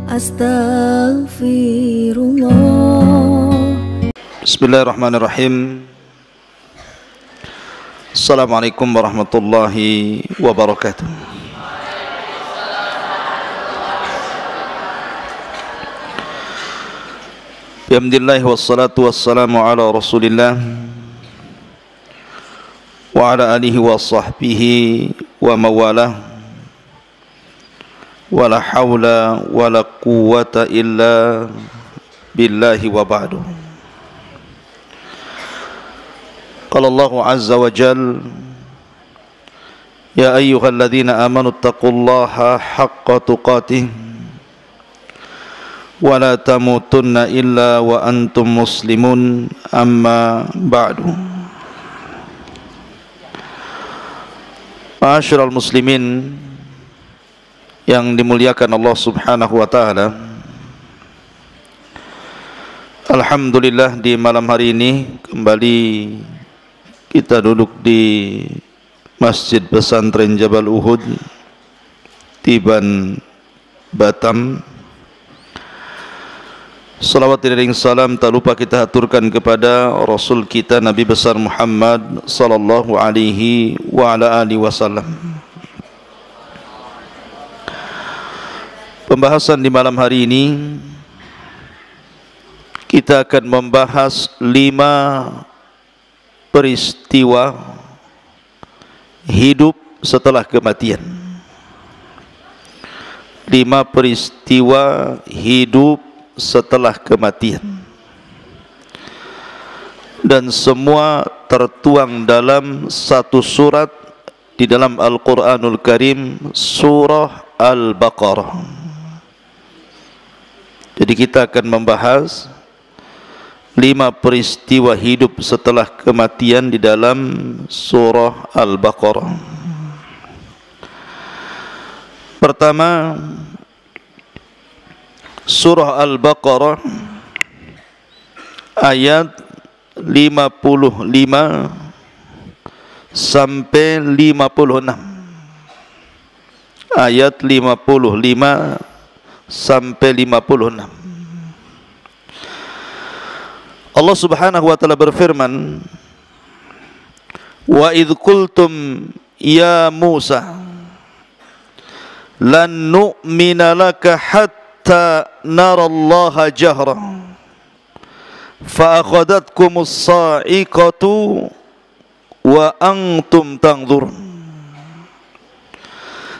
Astaghfirullah. Bismillahirrahmanirrahim. Assalamualaikum warahmatullahi wabarakatuh. Alhamdulillah wassalatu wassalamu ala Rasulillah wa ala alihi wa sahbihi wa mawalah. Wala hawla wala quwwata illa billahi wa ba'du. Qala Allah azza wa jal, ya ayyuhalladzina amanu taqullaha haqqa tuqatih wa la tamutunna illa wa antum muslimun, amma ba'du. Ma'asyiral muslimin yang dimuliakan Allah subhanahu wa ta'ala, alhamdulillah di malam hari ini kembali kita duduk di Masjid Pesantren Jabal Uhud, Tiban, Batam. Salawat dan salam tak lupa kita aturkan kepada Rasul kita Nabi besar Muhammad sallallahu alaihi wa ala alihi wasallam. Pembahasan di malam hari ini kita akan membahas 5 peristiwa hidup setelah kematian. 5 peristiwa hidup setelah kematian, dan semua tertuang dalam satu surat di dalam Al-Quranul Karim, surah Al-Baqarah. Jadi kita akan membahas 5 peristiwa hidup setelah kematian di dalam surah Al-Baqarah. Pertama, surah Al-Baqarah ayat 55 sampai 56. Ayat 55 sampai 56. Allah subhanahu wa ta'ala berfirman, wa idh qultum ya Musa lan nu'mina laka hatta narallaha jahra fa akhadhatkumus sa'iqatu wa antum tanzurun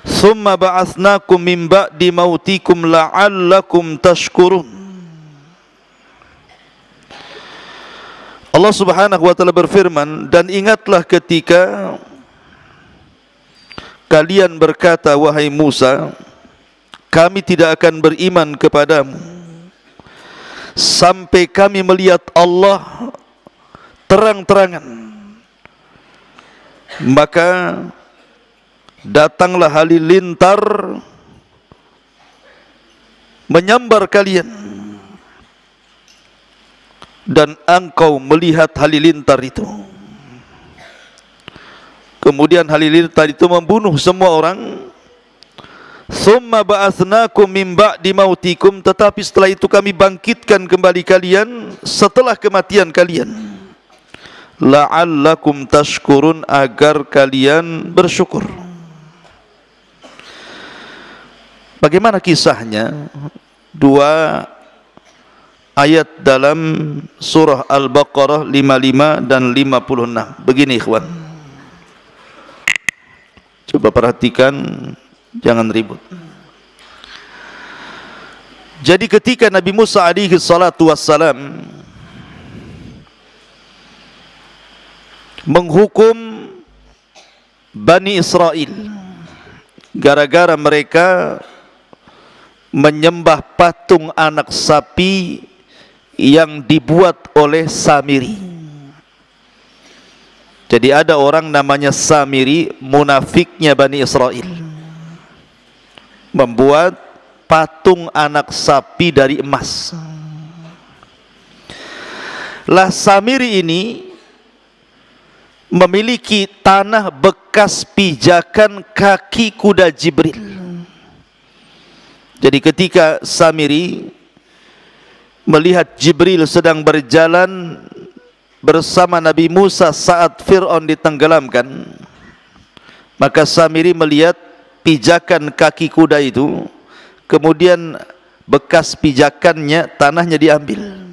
thumma ba'athnakum min ba'di mautikum la'allakum tashkurun. Allah subhanahu wa ta'ala berfirman, dan ingatlah ketika kalian berkata, wahai Musa, kami tidak akan beriman kepadamu sampai kami melihat Allah terang-terangan. Maka datanglah halilintar menyambar kalian, dan engkau melihat halilintar itu. Kemudian halilintar itu membunuh semua orang. Tsumma ba'atsnakum min ba'di mautikum, tetapi setelah itu kami bangkitkan kembali kalian setelah kematian kalian. La'allakum tashkurun, agar kalian bersyukur. Bagaimana kisahnya? 2 ayat dalam surah Al-Baqarah 55 dan 56. Begini ikhwan, coba perhatikan, jangan ribut. Jadi ketika Nabi Musa alaihi salatu wassalam menghukum Bani Israel gara-gara mereka menyembah patung anak sapi yang dibuat oleh Samiri. Jadi ada orang namanya Samiri, munafiknya Bani Israel, membuat patung anak sapi dari emas. Lah Samiri ini memiliki tanah bekas pijakan kaki kuda Jibril. Jadi ketika Samiri melihat Jibril sedang berjalan bersama Nabi Musa saat Fir'aun ditenggelamkan, maka Samiri melihat pijakan kaki kuda itu, kemudian bekas pijakannya, tanahnya diambil.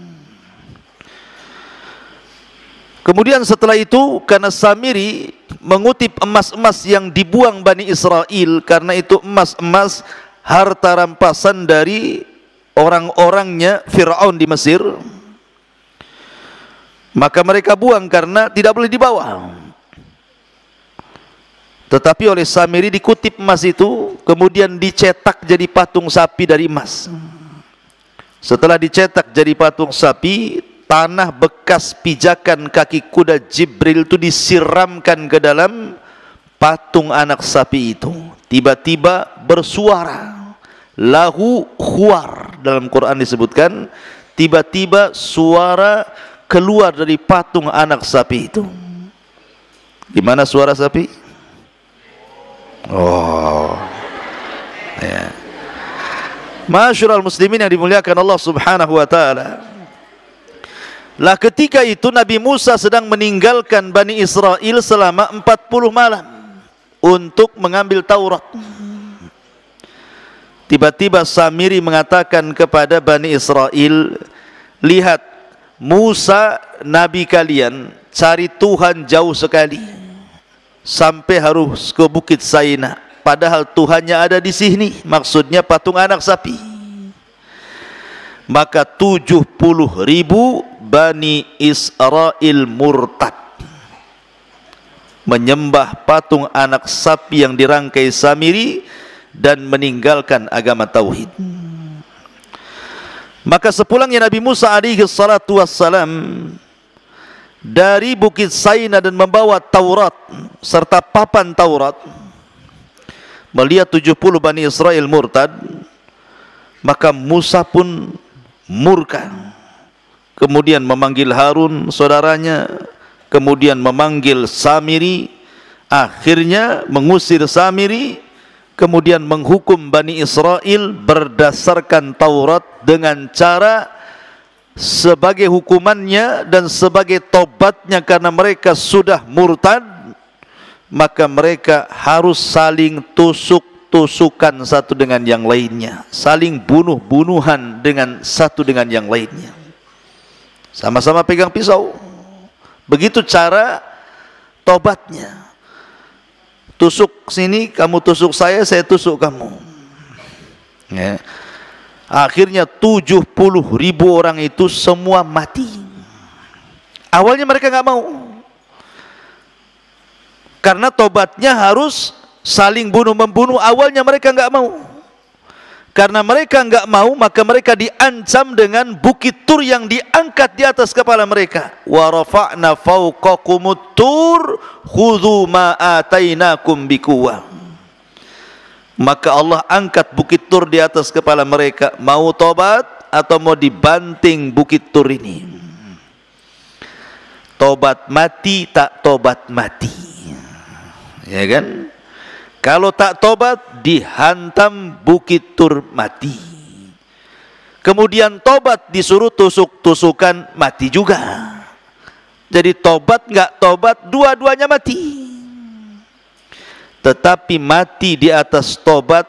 Kemudian setelah itu, karena Samiri mengutip emas-emas yang dibuang Bani Israel, karena itu emas-emas harta rampasan dari orang-orangnya Fir'aun di Mesir, maka mereka buang karena tidak boleh dibawa. Tetapi oleh Samiri dikutip emas itu, kemudian dicetak jadi patung sapi dari emas. Setelah dicetak jadi patung sapi, tanah bekas pijakan kaki kuda Jibril itu disiramkan ke dalam patung anak sapi itu. Tiba-tiba bersuara, lahu khuar, dalam Quran disebutkan, tiba-tiba suara keluar dari patung anak sapi itu. Gimana suara sapi? Oh, ya. Masyurul muslimin yang dimuliakan Allah subhanahu wa ta'ala, lah ketika itu Nabi Musa sedang meninggalkan Bani Israel selama 40 malam untuk mengambil Taurat. Tiba-tiba Samiri mengatakan kepada Bani Israel, lihat, Musa Nabi kalian cari Tuhan jauh sekali, sampai harus ke Bukit Saina, padahal Tuhannya ada di sini, maksudnya patung anak sapi. Maka 70.000 Bani Israel murtad, menyembah patung anak sapi yang dirangkai Samiri dan meninggalkan agama tauhid. Maka sepulangnya Nabi Musa alaihi salatu wassalam dari Bukit Saina dan membawa Taurat serta papan Taurat, melihat 70 Bani Israel murtad, maka Musa pun murka. Kemudian memanggil Harun saudaranya, kemudian memanggil Samiri, akhirnya mengusir Samiri, kemudian menghukum Bani Israel berdasarkan Taurat dengan cara sebagai hukumannya dan sebagai tobatnya karena mereka sudah murtad, maka mereka harus saling tusuk-tusukan satu dengan yang lainnya, saling bunuh-bunuhan dengan satu dengan yang lainnya, sama-sama pegang pisau. Begitu cara tobatnya. Tusuk sini, kamu tusuk saya tusuk kamu, ya. Akhirnya 70.000 orang itu semua mati. Awalnya mereka nggak mau, karena tobatnya harus saling bunuh-membunuh. Awalnya mereka nggak mau. Karena mereka nggak mau, maka mereka diancam dengan bukit Tur yang diangkat di atas kepala mereka. Wa rafa'na fawqakumut tur khudhu ma atainakum biquwwah. Maka Allah angkat bukit Tur di atas kepala mereka. Mau tobat atau mau dibanting bukit Tur ini? Tobat mati, tak tobat mati, ya kan? Kalau tak tobat, dihantam bukit Tur mati. Kemudian tobat disuruh tusuk-tusukan, mati juga. Jadi tobat nggak tobat, dua-duanya mati. Tetapi mati di atas tobat,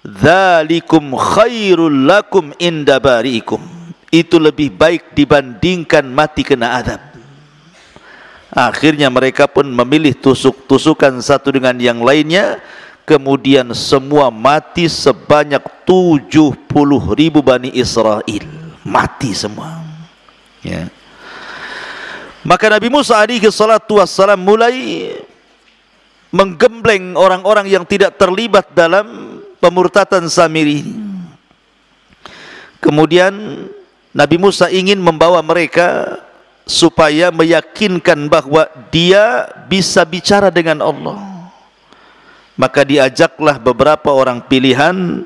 dzalikum khairul lakum inda bari'ikum, itu lebih baik dibandingkan mati kena azab. Akhirnya mereka pun memilih tusuk-tusukan satu dengan yang lainnya. Kemudian semua mati, sebanyak 70.000 Bani Israel mati semua, ya. Maka Nabi Musa alaihi salatu wassalam mulai menggembleng orang-orang yang tidak terlibat dalam pemurtatan Samiri. Kemudian Nabi Musa ingin membawa mereka supaya meyakinkan bahwa dia bisa bicara dengan Allah. Maka diajaklah beberapa orang pilihan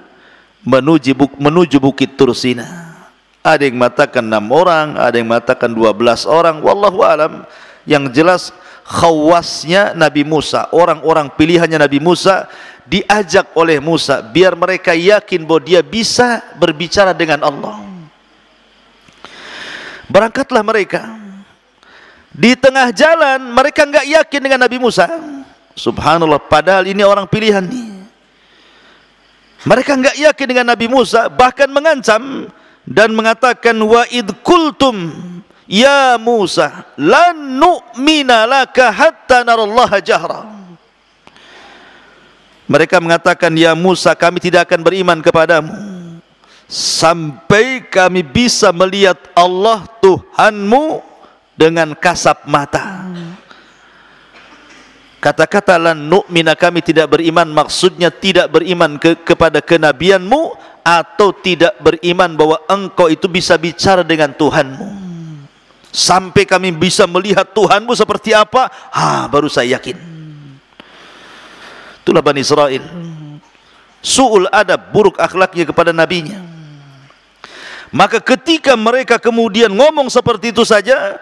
menuju Bukit Tur Sina. Ada yang mengatakan 6 orang, ada yang mengatakan 12 orang, wallahu alam. Yang jelas khawasnya Nabi Musa, orang-orang pilihannya Nabi Musa, diajak oleh Musa biar mereka yakin bahwa dia bisa berbicara dengan Allah. Berangkatlah mereka. Di tengah jalan mereka enggak yakin dengan Nabi Musa. Subhanallah, padahal ini orang pilihan nih. Mereka enggak yakin dengan Nabi Musa, bahkan mengancam dan mengatakan, wa id qultum ya Musa lan nu'mina laka hatta narallaha jahra. Mereka mengatakan, ya Musa, kami tidak akan beriman kepadamu sampai kami bisa melihat Allah Tuhanmu dengan kasat mata. Kata-kata lan nu'mina, kami tidak beriman, maksudnya tidak beriman kepada kenabianmu, atau tidak beriman bahwa engkau itu bisa bicara dengan Tuhanmu. Sampai kami bisa melihat Tuhanmu seperti apa, baru saya yakin. Itulah Bani Israel. Su'ul adab, buruk akhlaknya kepada nabinya. Maka ketika mereka kemudian ngomong seperti itu saja,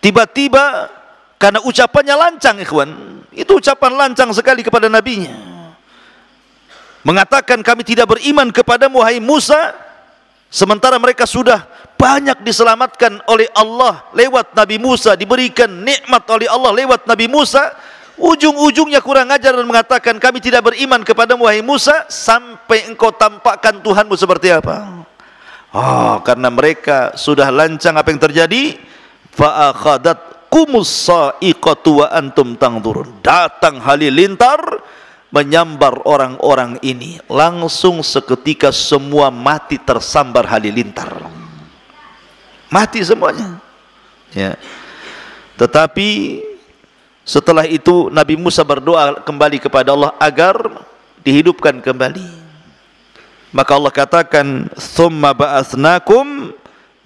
tiba-tiba karena ucapannya lancang, ikhwan, itu ucapan lancang sekali kepada nabinya, mengatakan kami tidak beriman kepadamu wahai Musa, sementara mereka sudah banyak diselamatkan oleh Allah lewat Nabi Musa, diberikan nikmat oleh Allah lewat Nabi Musa. Ujung-ujungnya kurang ajar dan mengatakan kami tidak beriman kepadamu wahai Musa sampai engkau tampakkan Tuhanmu seperti apa. Karena mereka sudah lancang, apa yang terjadi? Fa'akhadatkumus sa'iqatu wa antum tangdurun. Datang halilintar menyambar orang-orang ini. Langsung seketika semua mati tersambar halilintar. Mati semuanya. Ya. Tetapi setelah itu Nabi Musa berdoa kembali kepada Allah agar dihidupkan kembali. Maka Allah katakan, "Tsumma ba'atsnakum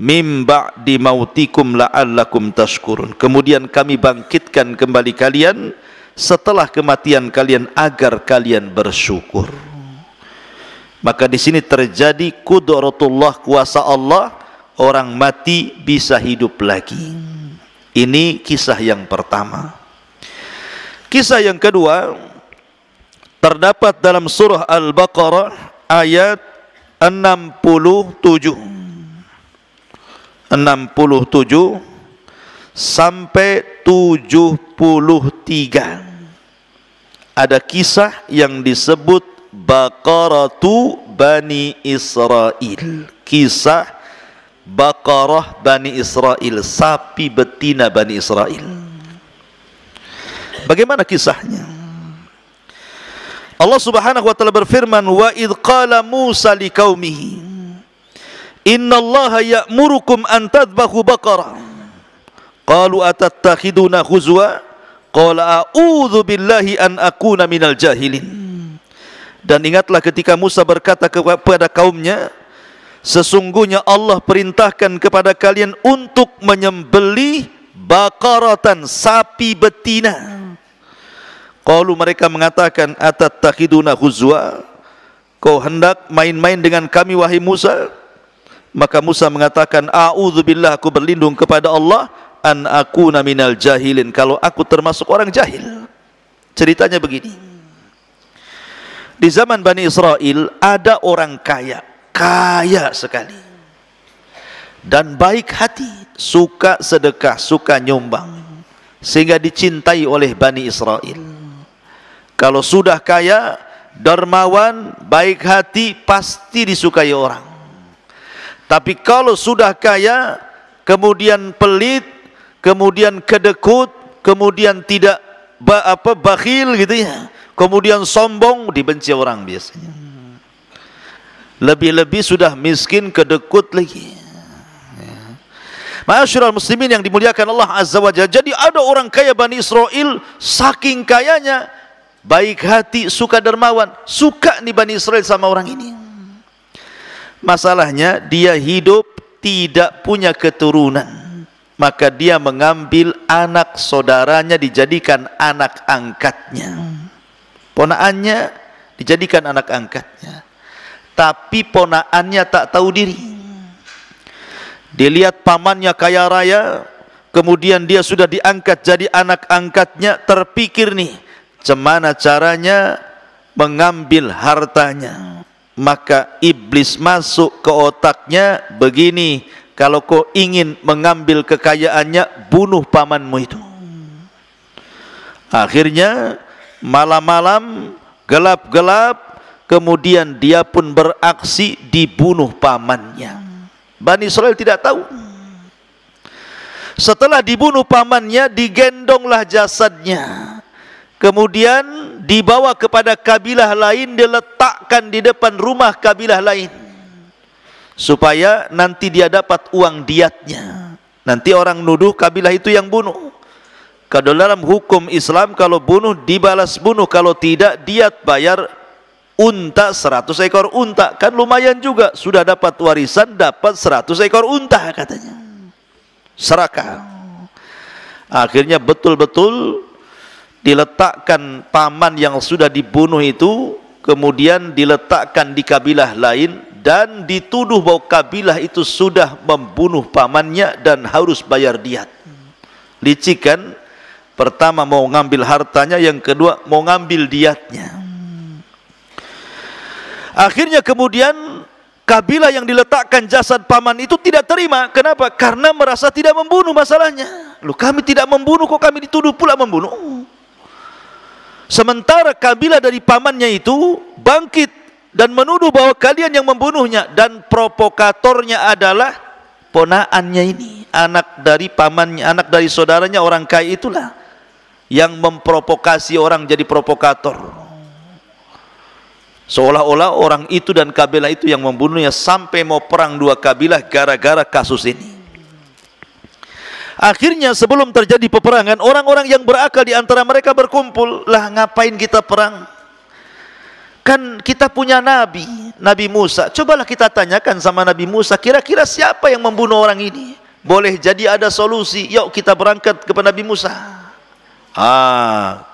mim ba'di mautikum la'allakum tashkurun." Kemudian kami bangkitkan kembali kalian setelah kematian kalian agar kalian bersyukur. Maka di sini terjadi qudratullah, kuasa Allah, orang mati bisa hidup lagi. Ini kisah yang pertama. Kisah yang kedua terdapat dalam surah Al-Baqarah ayat 67 sampai 73. Ada kisah yang disebut Baqaratu Bani Israel. Kisah Baqarah Bani Israel, sapi betina Bani Israel. Bagaimana kisahnya? Allah Subhanahu wa taala berfirman, wa id qala Musa liqaumihi innallaha ya'murukum an tadhbahu baqarah qalu atattakhiduna huzwa qala a'udzu billahi an akuna minal jahilin. Dan ingatlah ketika Musa berkata kepada kaumnya, sesungguhnya Allah perintahkan kepada kalian untuk menyembelih baqaratan, sapi betina. Qalu, mereka mengatakan, atattakhiduna huzwa, kau hendak main-main dengan kami wahai Musa? Maka Musa mengatakan, a'udzubillah, aku berlindung kepada Allah, an akuna minal jahilin, kalau aku termasuk orang jahil. Ceritanya begini. Di zaman Bani Israel ada orang kaya, kaya sekali, dan baik hati, suka sedekah, suka nyumbang, sehingga dicintai oleh Bani Israel. Kalau sudah kaya, dermawan, baik hati, pasti disukai orang. Tapi kalau sudah kaya, kemudian pelit, kemudian kedekut, kemudian tidak bakhil gitu ya, kemudian sombong, dibenci orang biasanya. Lebih-lebih sudah miskin, kedekut lagi. Ma'asyiral muslimin yang dimuliakan Allah Azza wa Jalla. Jadi ada orang kaya Bani Israel, saking kayanya, baik hati, suka dermawan, suka nih Bani Israel sama orang ini. Masalahnya dia hidup tidak punya keturunan, maka dia mengambil anak saudaranya dijadikan anak angkatnya, ponaannya dijadikan anak angkatnya. Tapi ponaannya tak tahu diri. Dilihat pamannya kaya raya, kemudian dia sudah diangkat jadi anak angkatnya, terpikir nih, gimana caranya mengambil hartanya. Maka iblis masuk ke otaknya begini, kalau kau ingin mengambil kekayaannya, bunuh pamanmu itu. Akhirnya malam-malam gelap-gelap, kemudian dia pun beraksi dibunuh pamannya. Bani Israel tidak tahu. Setelah dibunuh pamannya, digendonglah jasadnya, kemudian dibawa kepada kabilah lain, diletakkan di depan rumah kabilah lain, supaya nanti dia dapat uang diatnya. Nanti orang nuduh kabilah itu yang bunuh. Kalau dalam hukum Islam, kalau bunuh dibalas bunuh, kalau tidak diat bayar unta, 100 ekor unta. Kan lumayan juga, sudah dapat warisan, dapat 100 ekor unta katanya. Serakah. Akhirnya betul-betul diletakkan paman yang sudah dibunuh itu, kemudian diletakkan di kabilah lain, dan dituduh bahwa kabilah itu sudah membunuh pamannya dan harus bayar diat. Licik kan? Pertama mau ngambil hartanya, yang kedua mau ngambil diatnya. Akhirnya kemudian kabilah yang diletakkan jasad paman itu tidak terima. Kenapa? Karena merasa tidak membunuh masalahnya. Loh, kami tidak membunuh, kok kami dituduh pula membunuh? Sementara kabilah dari pamannya itu bangkit dan menuduh bahwa kalian yang membunuhnya, dan provokatornya adalah ponaannya ini, anak dari pamannya, anak dari saudaranya orang kaya itulah yang memprovokasi orang jadi provokator. Seolah-olah orang itu dan kabilah itu yang membunuhnya, sampai mau perang dua kabilah gara-gara kasus ini. Akhirnya sebelum terjadi peperangan, orang-orang yang berakal di antara mereka berkumpul. Lah, ngapain kita perang? Kan kita punya Nabi Musa. Cobalah kita tanyakan sama Nabi Musa, kira-kira siapa yang membunuh orang ini? Boleh jadi ada solusi. Yuk kita berangkat kepada Nabi Musa.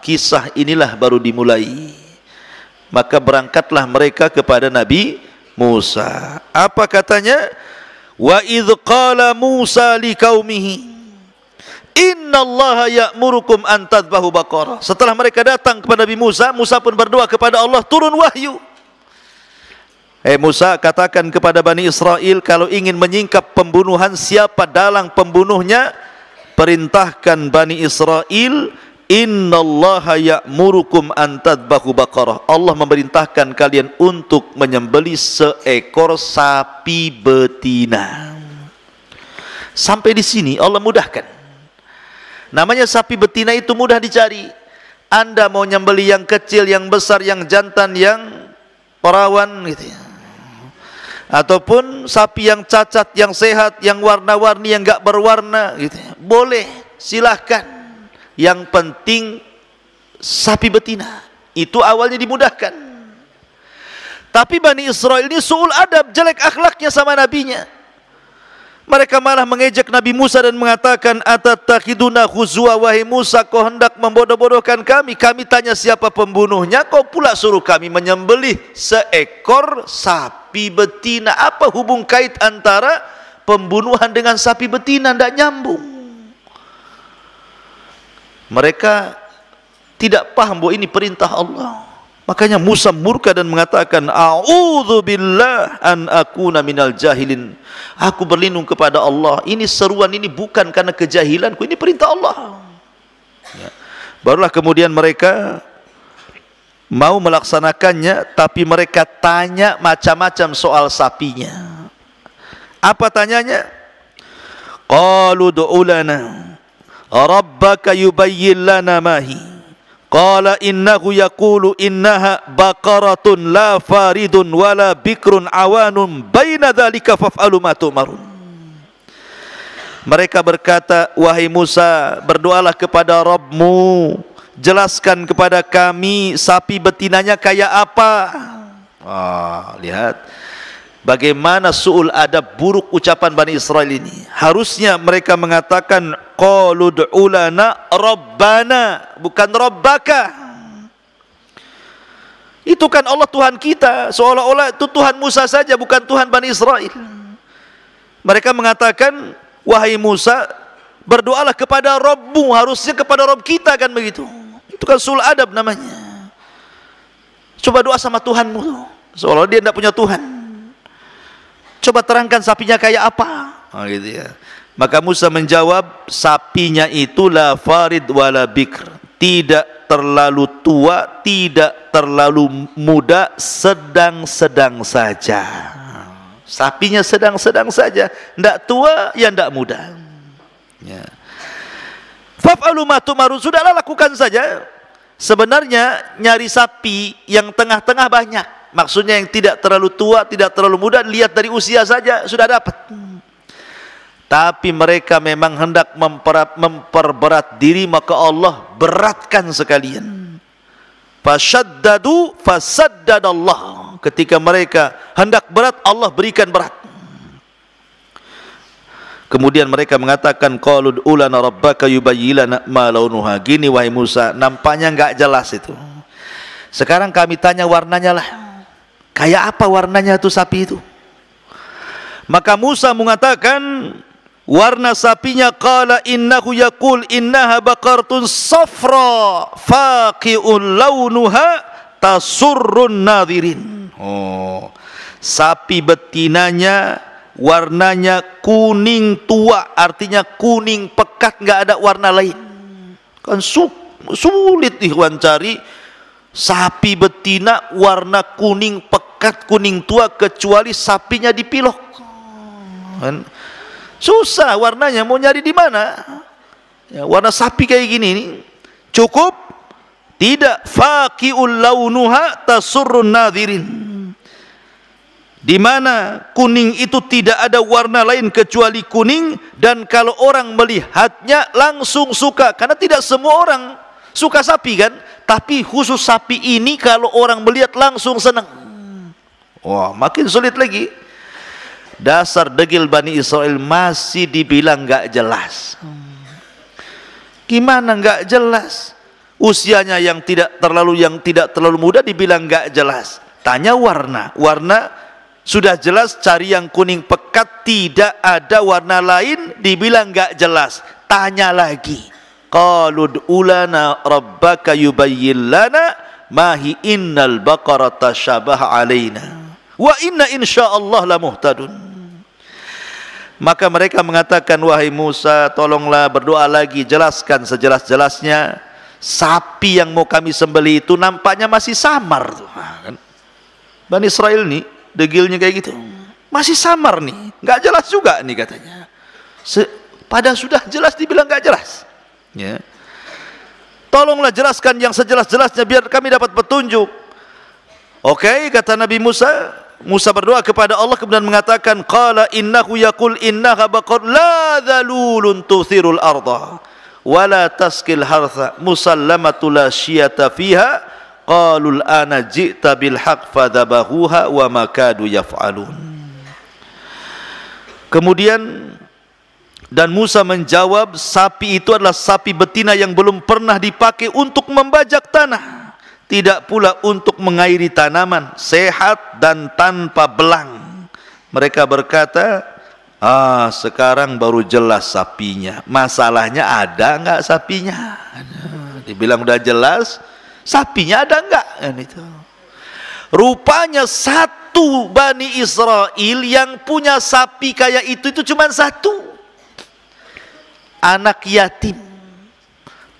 Kisah inilah baru dimulai. Maka berangkatlah mereka kepada Nabi Musa. Apa katanya? Wa idh qala Musa liqaumihi innallaha ya'murukum an tadhbahu baqarah. Setelah mereka datang kepada Nabi Musa, Musa pun berdoa kepada Allah, turun wahyu. Musa, katakan kepada Bani Israel, kalau ingin menyingkap pembunuhan, siapa dalang pembunuhnya, perintahkan Bani Israel, innallaha ya'murukum an tadhbahu baqarah. Allah memerintahkan kalian untuk menyembelih seekor sapi betina. Sampai di sini Allah mudahkan. Namanya sapi betina itu mudah dicari. Anda mau nyembelih yang kecil, yang besar, yang jantan, yang perawan gitu ya, ataupun sapi yang cacat, yang sehat, yang warna-warni, yang enggak berwarna gitu ya, boleh, silahkan. Yang penting sapi betina. Itu awalnya dimudahkan. Tapi Bani Israel ini su'ul adab, jelek akhlaknya sama nabinya. Mereka malah mengejek Nabi Musa dan mengatakan, atattakhiduna khuzwa, wahai Musa, kau hendak membodoh-bodohkan kami. Kami tanya siapa pembunuhnya, kau pula suruh kami menyembelih seekor sapi betina. Apa hubung kait antara pembunuhan dengan sapi betina? Tidak nyambung. Mereka tidak paham bahwa ini perintah Allah. Makanya Musa murka dan mengatakan, a'udzubillah an akuna minal jahilin. Aku berlindung kepada Allah. Ini seruan ini bukan karena kejahilanku, ini perintah Allah. Ya. Barulah kemudian mereka mau melaksanakannya, tapi mereka tanya macam-macam soal sapinya. Apa tanyanya? Qalu du'u lana rabbaka yubayyin lana mahi. Qala innahu yaqulu innaha baqaratun la faridun wala bikrun awanun baina dzalika faf'alu ma tu'marun. Mereka berkata, wahai Musa, berdoalah kepada Rabbmu, jelaskan kepada kami sapi betinanya kayak apa. Lihat bagaimana su'ul adab, buruk ucapan Bani Israel ini. Harusnya mereka mengatakan qalu du'u lana rabbana, bukan rabbaka. Itu kan Allah Tuhan kita, seolah-olah itu Tuhan Musa saja, bukan Tuhan Bani Israel. Mereka mengatakan, wahai Musa, berdoalah kepada Rabbmu, harusnya kepada Rabb kita, kan begitu. Itu kan su'ul adab namanya. Coba doa sama Tuhanmu, seolah dia tidak punya Tuhan. Coba terangkan sapinya kayak apa. Gitu ya. Maka Musa menjawab, sapinya itu la farid wala bikr, tidak terlalu tua, tidak terlalu muda, sedang-sedang saja. Sapinya sedang-sedang saja, tidak tua, ya tidak muda. Ya. Faf'alu ma tu'marun, sudahlah lakukan saja. Sebenarnya nyari sapi yang tengah-tengah banyak. Maksudnya yang tidak terlalu tua, tidak terlalu muda, lihat dari usia saja sudah dapat. Tapi mereka memang hendak memperberat diri, maka Allah beratkan sekalian. Fasyaddadu fasaddadallah. Ketika mereka hendak berat, Allah berikan berat. Kemudian mereka mengatakan, qalu ulana rabbaka yubayyilana ma launuha. Gini wahai Musa, nampaknya enggak jelas itu. Sekarang kami tanya warnanya lah. Kayak apa warnanya itu sapi itu? Maka Musa mengatakan, warna sapinya, qala innahu yaqul innaha baqaratun safra faqi'un launuha tasurrun nadhirin. Oh, sapi betinanya warnanya kuning tua, artinya kuning pekat, nggak ada warna lain. Kan sulit ikhwan cari sapi betina warna kuning pekat, kuning tua, kecuali sapinya dipilok. Kan susah warnanya, mau nyari di mana? Ya, warna sapi kayak gini nih. Cukup tidak, faqi'ul launuha tasurrun nadhirin. Di mana kuning itu tidak ada warna lain kecuali kuning, dan kalau orang melihatnya langsung suka, karena tidak semua orang suka sapi kan, tapi khusus sapi ini kalau orang melihat langsung senang. Wah, makin sulit lagi. Dasar degil Bani Israel masih dibilang nggak jelas. Gimana nggak jelas? Usianya yang tidak terlalu muda dibilang nggak jelas. Tanya warna, sudah jelas, cari yang kuning pekat, tidak ada warna lain, dibilang nggak jelas. Tanya lagi, qalu ulana rabbaka yubayyin lana mahi innal baqarata syabaha alaina wa inna insyaallah la muhtadun. Maka mereka mengatakan, wahai Musa, tolonglah berdoa lagi, jelaskan sejelas-jelasnya. Sapi yang mau kami sembelih itu nampaknya masih samar tuh. Kan? Bani Israel nih degilnya kayak gitu, masih samar nih, nggak jelas juga nih katanya. Pada sudah jelas dibilang nggak jelas. Ya. Tolonglah jelaskan yang sejelas-jelasnya biar kami dapat petunjuk. Oke, kata Nabi Musa. Musa berdoa kepada Allah kemudian mengatakan, qala innahu yaqul innaha baqar la dhalulun tuthirul arda wa la taskil hartha musallamatu la syiyata fiha qalul ana ji'ta bil haqq fadhabahuha wa ma kadu yaf'alun. Kemudian dan Musa menjawab, sapi itu adalah sapi betina yang belum pernah dipakai untuk membajak tanah, tidak pula untuk mengairi tanaman, sehat dan tanpa belang. Mereka berkata, sekarang baru jelas sapinya. Masalahnya ada enggak sapinya? Dibilang udah jelas, sapinya ada enggak? Itu. Rupanya satu Bani Israel yang punya sapi kayak itu cuma satu. Anak yatim.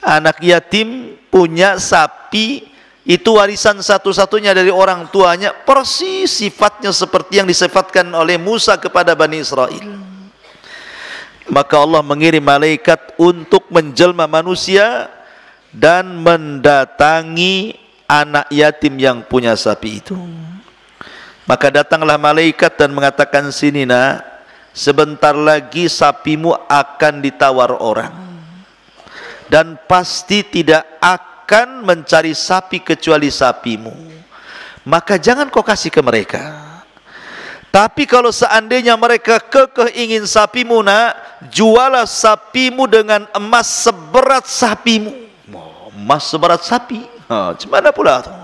Anak yatim punya sapi, itu warisan satu-satunya dari orang tuanya, persis sifatnya seperti yang disifatkan oleh Musa kepada Bani Israel. Maka Allah mengirim malaikat untuk menjelma manusia dan mendatangi anak yatim yang punya sapi itu. Maka datanglah malaikat dan mengatakan, sini nak, sebentar lagi sapimu akan ditawar orang, dan pasti tidak akan mencari sapi kecuali sapimu. Maka jangan kau kasih ke mereka. Tapi kalau seandainya mereka kekeh ingin sapimu, nak, jualah sapimu dengan emas seberat sapimu. Emas seberat sapi, gimana pula tuh?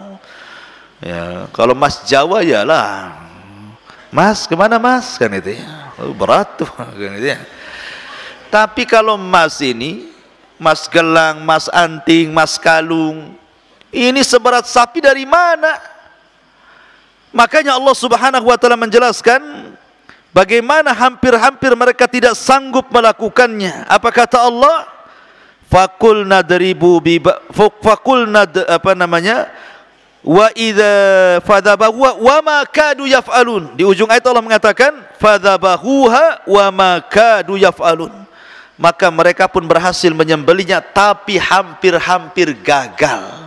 Ya, kalau emas Jawa ya lah, mas kemana mas, kan itu ya, berat tuh kan itu ya. Tapi kalau emas ini, mas gelang, mas anting, mas kalung, ini seberat sapi dari mana? Makanya Allah Subhanahu wa taala menjelaskan bagaimana hampir-hampir mereka tidak sanggup melakukannya. Apa kata Allah? Fakul nadribu bi fakul nad apa namanya? Wa idza fadhabahu wa ma kadu yaf'alun. Di ujung ayat Allah mengatakan fadhabahuha wa ma kadu yaf'alun. Maka mereka pun berhasil menyembelihnya tapi hampir-hampir gagal.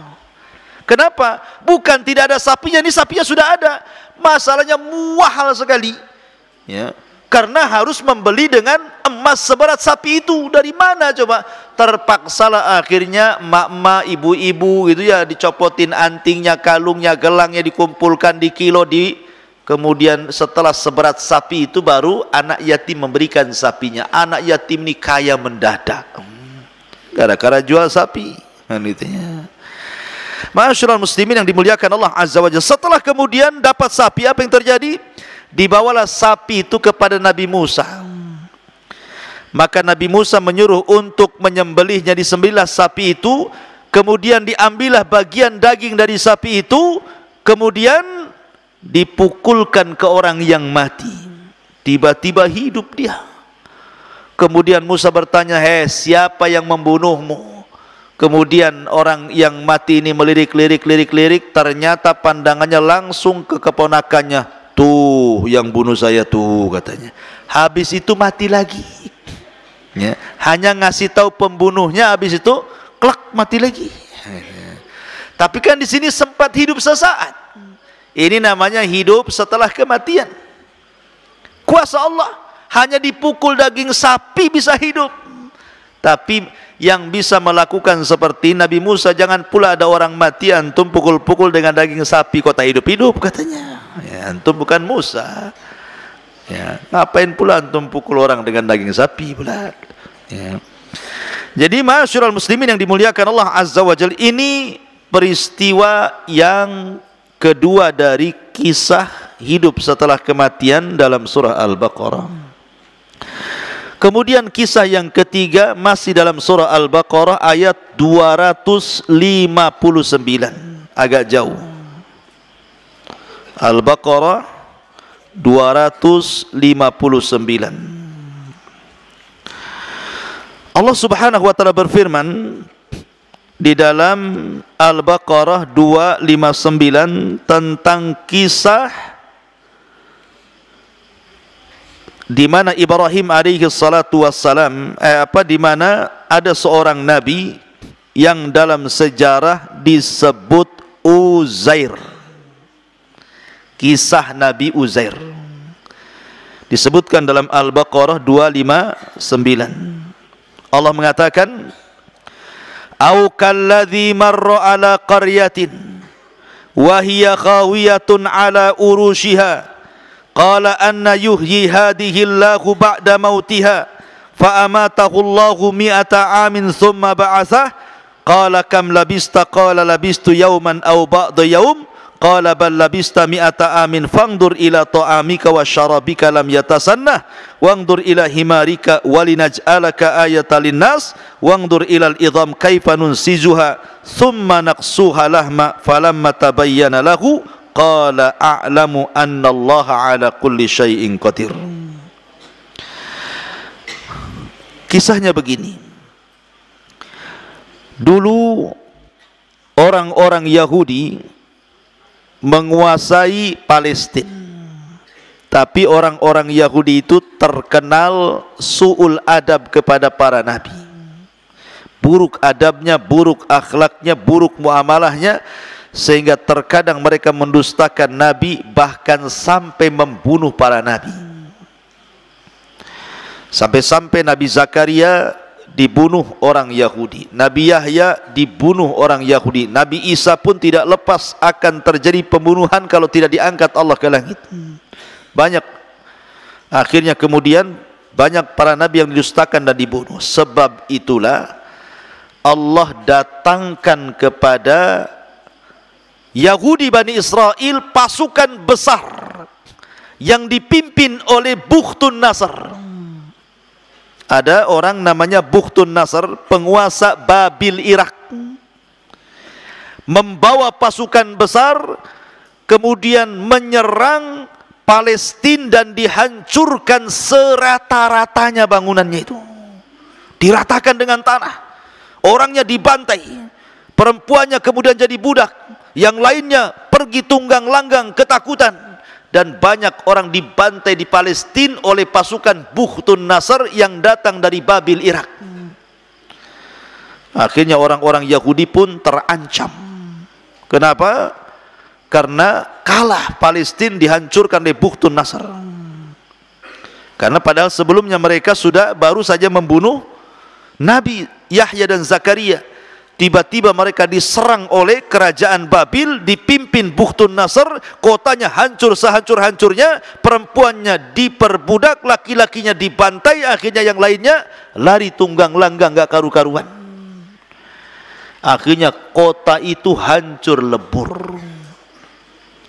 Kenapa? Bukan tidak ada sapinya, ini sapinya sudah ada. Masalahnya mahal sekali. Ya. Karena harus membeli dengan emas seberat sapi itu. Dari mana coba? Terpaksalah akhirnya mak-mak, ibu-ibu gitu ya, dicopotin antingnya, kalungnya, gelangnya, dikumpulkan di kilo, kemudian setelah seberat sapi itu baru anak yatim memberikan sapinya. Anak yatim ini kaya mendadak. Gara-gara jual sapi. Ma'asyiral muslimin yang dimuliakan Allah Azza wa Jalla. Setelah kemudian dapat sapi, apa yang terjadi? Dibawalah sapi itu kepada Nabi Musa. Maka Nabi Musa menyuruh untuk menyembelihnya, disembelihlah sapi itu, kemudian diambillah bagian daging dari sapi itu, kemudian dipukulkan ke orang yang mati. Tiba-tiba hidup dia. Kemudian Musa bertanya, "Hei, siapa yang membunuhmu?" Kemudian orang yang mati ini melirik-lirik, ternyata pandangannya langsung ke keponakannya. "Tuh yang bunuh saya tuh," katanya. Habis itu mati lagi. Ya, hanya ngasih tahu pembunuhnya, habis itu klak mati lagi. Tapi kan di sini sempat hidup sesaat. Ini namanya hidup setelah kematian. Kuasa Allah, hanya dipukul daging sapi bisa hidup. Tapi yang bisa melakukan seperti Nabi Musa, jangan pula ada orang mati antum pukul-pukul dengan daging sapi kok tak hidup-hidup katanya. Ya, antum bukan Musa. Ya, ngapain pula antum pukul orang dengan daging sapi pula? Ya. Jadi ma'asyiral muslimin yang dimuliakan Allah Azza wa Jalla, ini peristiwa yang kedua dari kisah hidup setelah kematian dalam surah Al-Baqarah. Kemudian kisah yang ketiga masih dalam surah Al-Baqarah ayat 259, agak jauh. Al-Baqarah 259. Allah Subhanahu wa taala berfirman di dalam Al-Baqarah 259 tentang kisah di mana Ibrahim alaihi salatu wassalam di mana ada seorang nabi yang dalam sejarah disebut Uzair. Kisah Nabi Uzair disebutkan dalam Al-Baqarah 259. Allah mengatakan, "Au kalladzi marra ala qaryatin wa hiya khawiyatun ala urushiha qala anna yuhyi hadhihi Allahu ba'da mautiha fa amatahu Allahu mi'ata amin thumma ba'athah qala kam labista qala labistu yawman aw ba'da yawm qala bal labista mi'ata amin fangdur ila ta'amika wa syarabika lam yatasannah wangdur ila himarika walinaj'alaka ayatan linnas wangdur ila al-idham kaifa nunsizuha thumma naqsuha lahma falamma tabayyana lahu qala a'lamu anna Allah ala kulli syai'in qadir." Kisahnya begini. Dulu orang-orang Yahudi menguasai Palestina. Tapi orang-orang Yahudi itu terkenal su'ul adab kepada para nabi. Buruk adabnya, buruk akhlaknya, buruk muamalahnya, sehingga terkadang mereka mendustakan nabi, bahkan sampai membunuh para nabi. Sampai-sampai Nabi Zakaria dibunuh orang Yahudi, Nabi Yahya dibunuh orang Yahudi, Nabi Isa pun tidak lepas akan terjadi pembunuhan kalau tidak diangkat Allah ke langit. Banyak, akhirnya kemudian banyak para nabi yang didustakan dan dibunuh. Sebab itulah Allah datangkan kepada Yahudi Bani Israel pasukan besar yang dipimpin oleh Bukhtun Nasr. Ada orang namanya Bukhtun Nasr, penguasa Babil Irak, membawa pasukan besar kemudian menyerang Palestina dan dihancurkan serata-ratanya bangunannya itu. Diratakan dengan tanah. Orangnya dibantai, perempuannya kemudian jadi budak, yang lainnya pergi tunggang langgang ketakutan, dan banyak orang dibantai di Palestina oleh pasukan Bukhtun Nasr yang datang dari Babil, Irak. Akhirnya orang-orang Yahudi pun terancam. Kenapa? Karena kalah Palestina, dihancurkan oleh Bukhtun Nasr. Karena padahal sebelumnya mereka sudah baru saja membunuh Nabi Yahya dan Zakaria. Tiba-tiba mereka diserang oleh kerajaan Babil dipimpin Bukhtun Nasr, kotanya hancur sehancur-hancurnya, perempuannya diperbudak, laki-lakinya dibantai, akhirnya yang lainnya lari tunggang langgang gak karu-karuan. Akhirnya kota itu hancur lebur.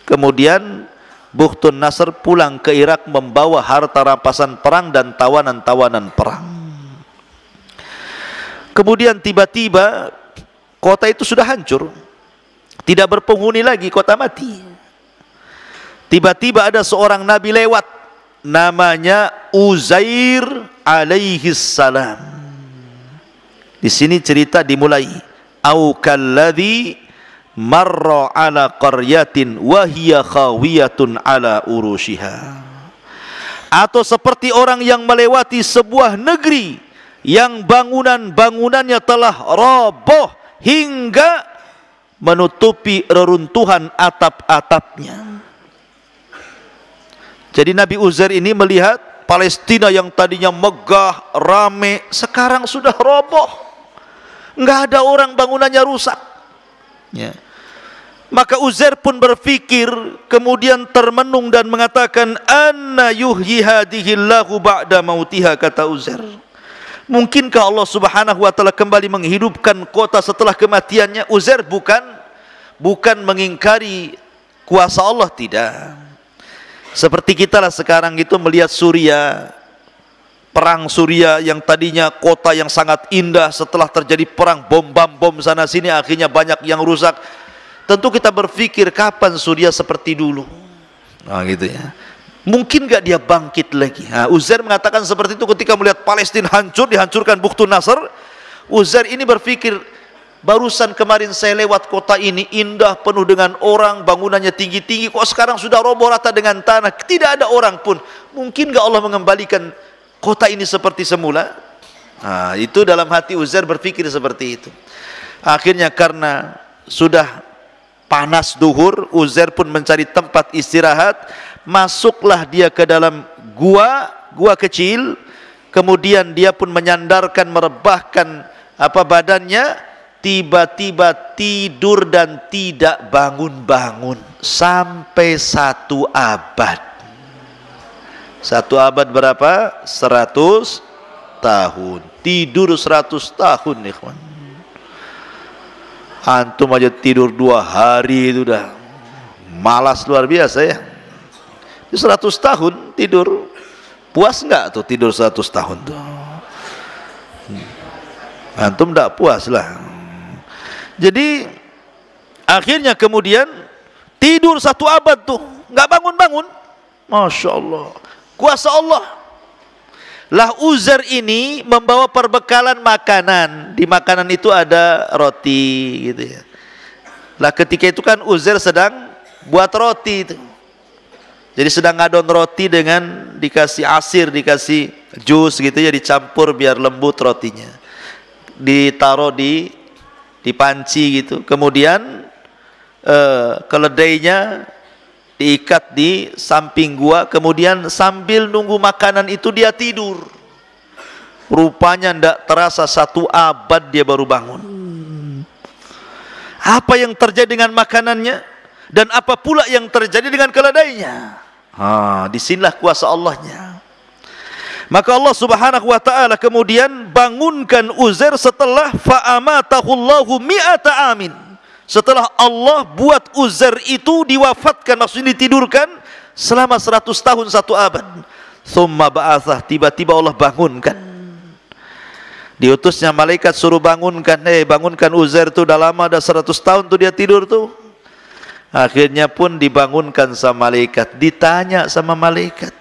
Kemudian Bukhtun Nasr pulang ke Irak membawa harta rampasan perang dan tawanan-tawanan perang. Kemudian tiba-tiba kota itu sudah hancur, tidak berpenghuni lagi, kota mati. Tiba-tiba ada seorang nabi lewat, namanya Uzair alaihi salam. Di sini cerita dimulai, au kalladzi marra ala qaryatin wa hiya khawiyatun ala urushiha. Atau seperti orang yang melewati sebuah negeri yang bangunan-bangunannya telah roboh hingga menutupi reruntuhan atap-atapnya. Jadi Nabi Uzair ini melihat Palestina yang tadinya megah, rame, sekarang sudah roboh. Enggak ada orang, bangunannya rusak. Ya. Maka Uzair pun berpikir, kemudian termenung dan mengatakan, anna yuhyi hadhillahu ba'da mautiha, kata Uzair. Mungkinkah Allah Subhanahu wa taala kembali menghidupkan kota setelah kematiannya? Uzair bukan mengingkari kuasa Allah, tidak. Seperti kita lah sekarang itu melihat Suria, perang Suria yang tadinya kota yang sangat indah, setelah terjadi perang bom sana sini akhirnya banyak yang rusak. Tentu kita berpikir kapan Suria seperti dulu. Nah, gitu ya. Mungkin gak dia bangkit lagi? Nah, Uzair mengatakan seperti itu ketika melihat Palestina hancur, dihancurkan Bukhtun Nasr. Uzair ini berpikir, barusan kemarin saya lewat kota ini, indah, penuh dengan orang, bangunannya tinggi-tinggi, kok sekarang sudah roboh rata dengan tanah, tidak ada orang pun. Mungkin gak Allah mengembalikan kota ini seperti semula? Nah, itu dalam hati Uzair berpikir seperti itu. Akhirnya karena sudah panas duhur, Uzair pun mencari tempat istirahat. Masuklah dia ke dalam gua kecil, kemudian dia pun menyandarkan, merebahkan badannya, tiba-tiba tidur dan tidak bangun-bangun sampai 1 abad. 1 abad berapa? 100 tahun. Tidur 100 tahun, ikhwan. Antum aja tidur 2 hari itu udah malas luar biasa ya. 100 tahun tidur, puas nggak tuh tidur 100 tahun tuh? Antum nggak puas lah. Jadi akhirnya kemudian tidur 1 abad tuh nggak bangun-bangun. Masya Allah, kuasa Allah. Lah Uzair ini membawa perbekalan makanan. Di makanan itu ada roti gitu ya. Lah ketika itu kan Uzair sedang buat roti itu. Jadi sedang ngadon roti dengan dikasih asir, dikasih jus gitu ya, dicampur biar lembut rotinya. Ditaruh di panci gitu. Kemudian keledainya diikat di samping gua, kemudian sambil nunggu makanan itu dia tidur. Rupanya ndak terasa 1 abad dia baru bangun. Apa yang terjadi dengan makanannya dan apa pula yang terjadi dengan keledainya? Disinilah kuasa Allahnya. Maka Allah Subhanahu wa taala kemudian bangunkan Uzair setelah fa'amatahullahu mi'ata amin. Setelah Allah buat Uzair itu diwafatkan, maksudnya ditidurkan selama 100 tahun 1 abad. Tsumma ba'atsah, tiba-tiba Allah bangunkan. Diutusnya malaikat suruh bangunkan, bangunkan Uzair tuh udah lama, udah 100 tahun tuh dia tidur tuh. Akhirnya pun dibangunkan sama malaikat. Ditanya sama malaikat,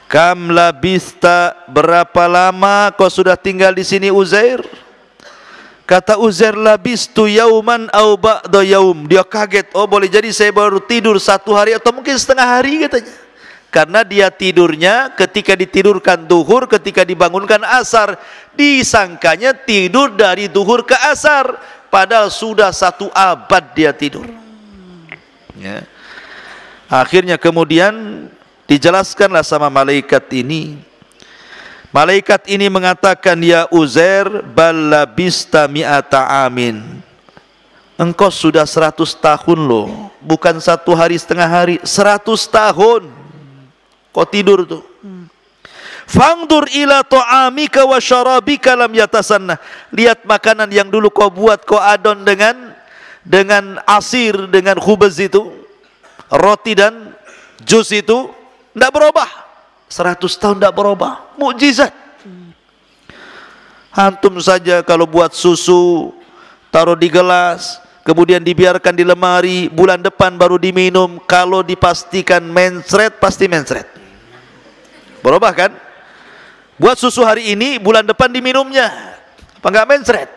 kam labista, berapa lama kau sudah tinggal di sini Uzair? Kata Uzair, labistu yauman au ba'da yaum. Dia kaget, oh boleh jadi saya baru tidur 1 hari atau mungkin setengah hari katanya. Karena dia tidurnya ketika ditidurkan duhur, ketika dibangunkan asar, disangkanya tidur dari duhur ke asar, padahal sudah 1 abad dia tidur. Ya. Akhirnya kemudian dijelaskanlah sama malaikat ini. Malaikat ini mengatakan, ya Uzair, bal labista mi'ata amin. Engkau sudah 100 tahun loh, bukan 1 hari setengah hari, 100 tahun kau tidur tuh. Fangdur ila ta'amika wa syarabika lam yatasanna. Lihat makanan yang dulu kau buat, kau adon dengan asir, dengan khubaz itu, roti dan jus itu, tidak berubah. 100 tahun tidak berubah. Mukjizat. Antum saja kalau buat susu, taruh di gelas, kemudian dibiarkan di lemari, bulan depan baru diminum, kalau dipastikan mencret, pasti mencret. Berubah kan? Buat susu hari ini, bulan depan diminumnya, apa enggak mencret?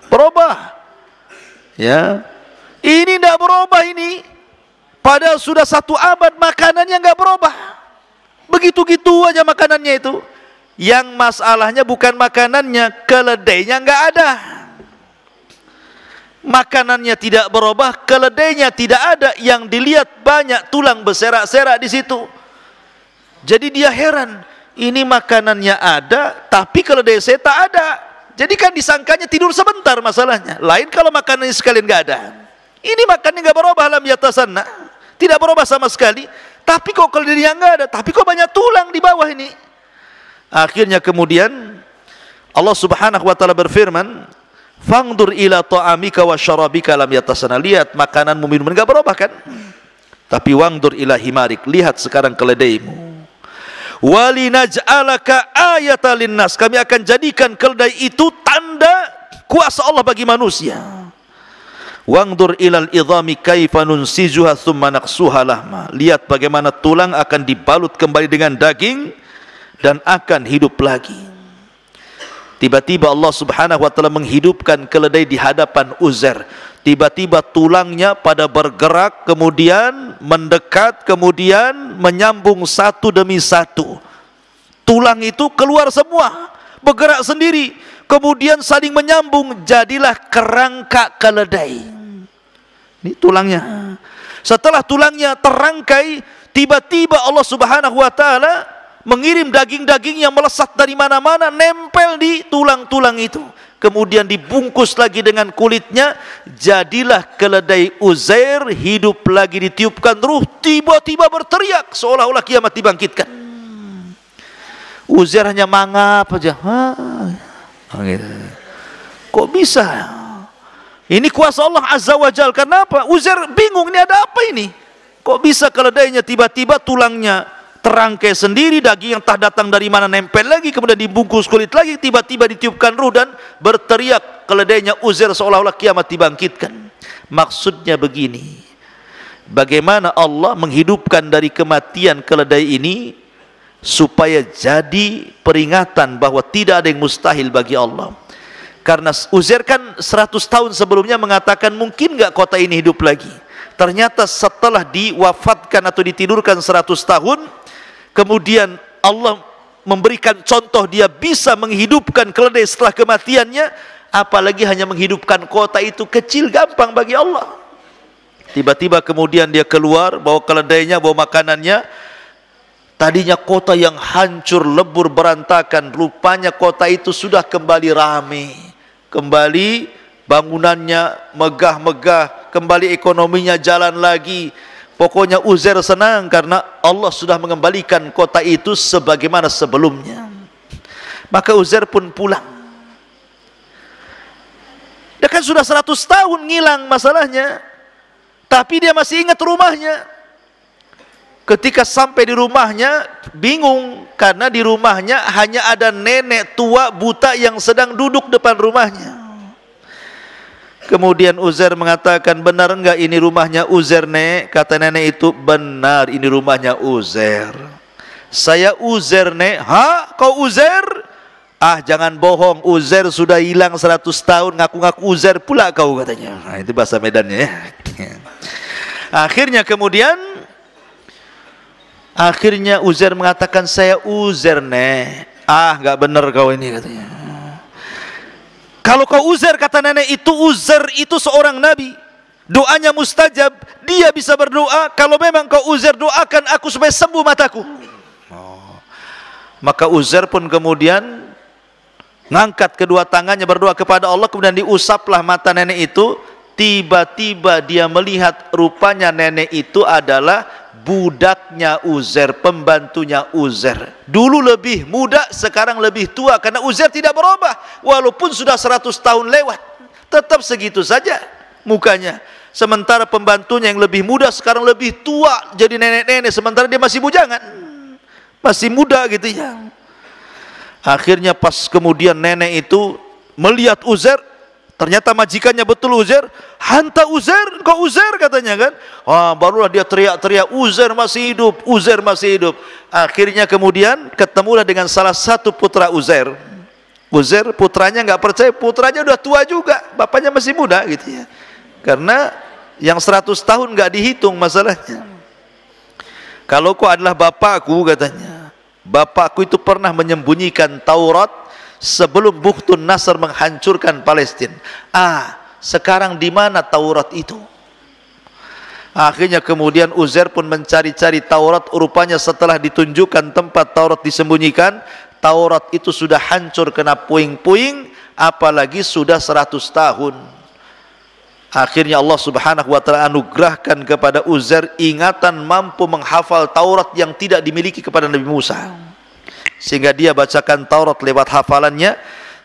Berubah. Ya. Ini tidak berubah ini. Padahal sudah 1 abad makanannya enggak berubah. Begitu-gitu aja makanannya itu. Yang masalahnya bukan makanannya, keledainya enggak ada. Makanannya tidak berubah, keledainya tidak ada. Yang dilihat banyak tulang berserak-serak di situ. Jadi dia heran, ini makanannya ada, tapi keledai saya tak ada. Jadi kan disangkanya tidur sebentar masalahnya. Lain kalau makanannya sekalian enggak ada. Ini makanannya enggak berubah, lam yatasanna. Tidak berubah sama sekali. Tapi kok keledainya enggak ada, tapi kok banyak tulang di bawah ini. Akhirnya kemudian Allah Subhanahu wa taala berfirman, fangdur ila ta'amika wa syarabika lam yatasanna. Lihat makananmu, minuman enggak berubah kan? Tapi wangdur ila himarik, lihat sekarang keledaimu. Walinaj'alaka ayatan linnas, kami akan jadikan keledai itu tanda kuasa Allah bagi manusia. Wangdur ilal idhami kaifa nunsijuha thumma naqsuha lahma. Lihat bagaimana tulang akan dibalut kembali dengan daging dan akan hidup lagi. Tiba-tiba Allah Subhanahu wa taala menghidupkan keledai di hadapan Uzair. Tiba-tiba tulangnya pada bergerak, kemudian mendekat, kemudian menyambung satu demi satu. Tulang itu keluar semua, bergerak sendiri, kemudian saling menyambung, jadilah kerangka keledai. Ini tulangnya. Setelah tulangnya terangkai, tiba-tiba Allah Subhanahu wa taala mengirim daging-daging yang melesat dari mana-mana, nempel di tulang-tulang itu. Kemudian dibungkus lagi dengan kulitnya, jadilah keledai Uzair hidup lagi, ditiupkan ruh, tiba-tiba berteriak seolah-olah kiamat dibangkitkan. Uzair hanya mangap aja. Gitu. Kok bisa? Ini kuasa Allah Azza wa Jal. Kenapa? Uzair bingung, ini ada apa ini? Kok bisa keledainya tiba-tiba tulangnya terangkai sendiri, daging yang tak datang dari mana nempel lagi, kemudian dibungkus kulit lagi, tiba-tiba ditiupkan ruh dan berteriak keledainya Uzair seolah-olah kiamat dibangkitkan. Maksudnya begini, bagaimana Allah menghidupkan dari kematian keledai ini supaya jadi peringatan bahwa tidak ada yang mustahil bagi Allah. Karena Uzair kan 100 tahun sebelumnya mengatakan mungkin enggak kota ini hidup lagi. Ternyata setelah diwafatkan atau ditidurkan 100 tahun, kemudian Allah memberikan contoh dia bisa menghidupkan keledai setelah kematiannya, apalagi hanya menghidupkan kota itu kecil, gampang bagi Allah. Tiba-tiba kemudian dia keluar, bawa keledainya, bawa makanannya. Tadinya kota yang hancur, lebur, berantakan, rupanya kota itu sudah kembali ramai. Kembali bangunannya megah-megah, kembali ekonominya jalan lagi. Pokoknya Uzair senang karena Allah sudah mengembalikan kota itu sebagaimana sebelumnya. Maka Uzair pun pulang. Dia kan sudah 100 tahun ngilang masalahnya, tapi dia masih ingat rumahnya. Ketika sampai di rumahnya bingung, karena di rumahnya hanya ada nenek tua buta yang sedang duduk depan rumahnya. Kemudian Uzair mengatakan, benar enggak ini rumahnya Uzair, Nek? Kata nenek itu, benar ini rumahnya Uzair. Saya Uzair, Nek. Ha? Kau Uzair? Ah, jangan bohong, Uzair sudah hilang 100 tahun, ngaku-ngaku Uzair pula kau, katanya. Nah, itu bahasa Medannya ya. Akhirnya Uzair mengatakan, saya Uzair, Nek. Ah, enggak benar kau ini, katanya. Kalau kau Uzair, kata nenek itu, Uzair itu seorang nabi, doanya mustajab, dia bisa berdoa. Kalau memang kau Uzair, doakan aku supaya sembuh mataku. Maka Uzair pun kemudian ngangkat kedua tangannya berdoa kepada Allah, kemudian diusaplah mata nenek itu. Tiba-tiba dia melihat rupanya nenek itu adalah budaknya Uzair, pembantunya Uzair. Dulu lebih muda, sekarang lebih tua, karena Uzair tidak berubah. Walaupun sudah 100 tahun lewat, tetap segitu saja mukanya. Sementara pembantunya yang lebih muda sekarang lebih tua, jadi nenek-nenek, sementara dia masih bujangan, masih muda gitu ya. Akhirnya pas kemudian nenek itu melihat Uzair, ternyata majikannya betul Uzair. Hanta Uzair, kau Uzair, katanya kan. Barulah dia teriak-teriak, Uzair masih hidup, Uzair masih hidup. Akhirnya kemudian ketemulah dengan salah satu putra Uzair. Uzair putranya nggak percaya, putranya udah tua juga, bapaknya masih muda gitu ya. Karena yang 100 tahun nggak dihitung masalahnya. Kalau kau adalah bapakku, katanya, bapakku itu pernah menyembunyikan Taurat sebelum Bukhtun Nasr menghancurkan Palestina. Sekarang di mana Taurat itu? Akhirnya kemudian Uzair pun mencari-cari Taurat. Rupanya setelah ditunjukkan tempat Taurat disembunyikan, Taurat itu sudah hancur kena puing-puing, apalagi sudah 100 tahun. Akhirnya Allah subhanahu wa ta'ala anugerahkan kepada Uzair ingatan mampu menghafal Taurat yang tidak dimiliki kepada Nabi Musa, sehingga dia bacakan Taurat lewat hafalannya.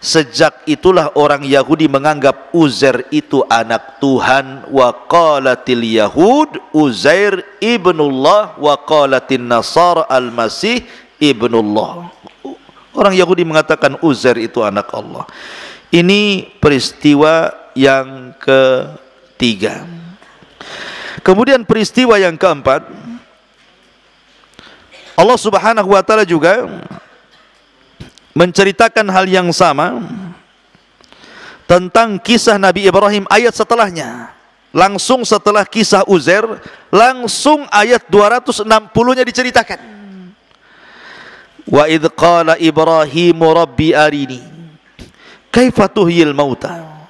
Sejak itulah orang Yahudi menganggap Uzair itu anak Tuhan. Wa qalatil Yahud Uzair ibnullah wa qalatin Nasara al-Masih ibnullah. Orang Yahudi mengatakan Uzair itu anak Allah. Ini peristiwa yang ketiga. Kemudian peristiwa yang keempat, Allah subhanahu wa ta'ala juga menceritakan hal yang sama tentang kisah Nabi Ibrahim ayat setelahnya. Langsung setelah kisah Uzair, langsung ayat 260-nya diceritakan. Wa idh qala Ibrahimu rabbi arini kaifa tuhyil mauta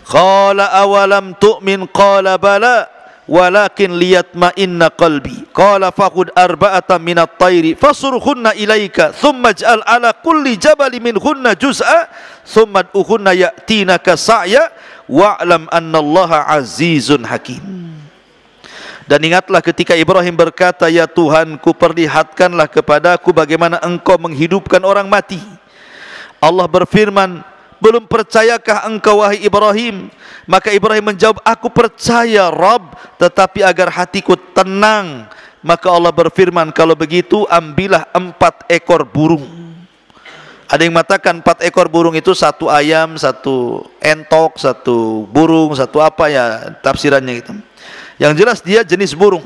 qala awalam tu'min qala bala walakin liyatma'inna qalbi qala faqud arba'atan minat tayri fasurhunna ilaika thumma ij'al ala kulli jabali minhunna juz'a thumma ud'uhunna ya'tinaka sa'ya wa'lam annallaha azizun hakim. Dan ingatlah ketika Ibrahim berkata, ya Tuhanku, perlihatkanlah kepadaku bagaimana engkau menghidupkan orang mati. Allah berfirman, belum percayakah engkau wahai Ibrahim? Maka Ibrahim menjawab, aku percaya Rabb, tetapi agar hatiku tenang. Maka Allah berfirman, kalau begitu ambillah 4 ekor burung. Ada yang mengatakan 4 ekor burung itu 1 ayam, 1 entok, 1 burung, 1 apa ya tafsirannya gitu. Yang jelas dia jenis burung.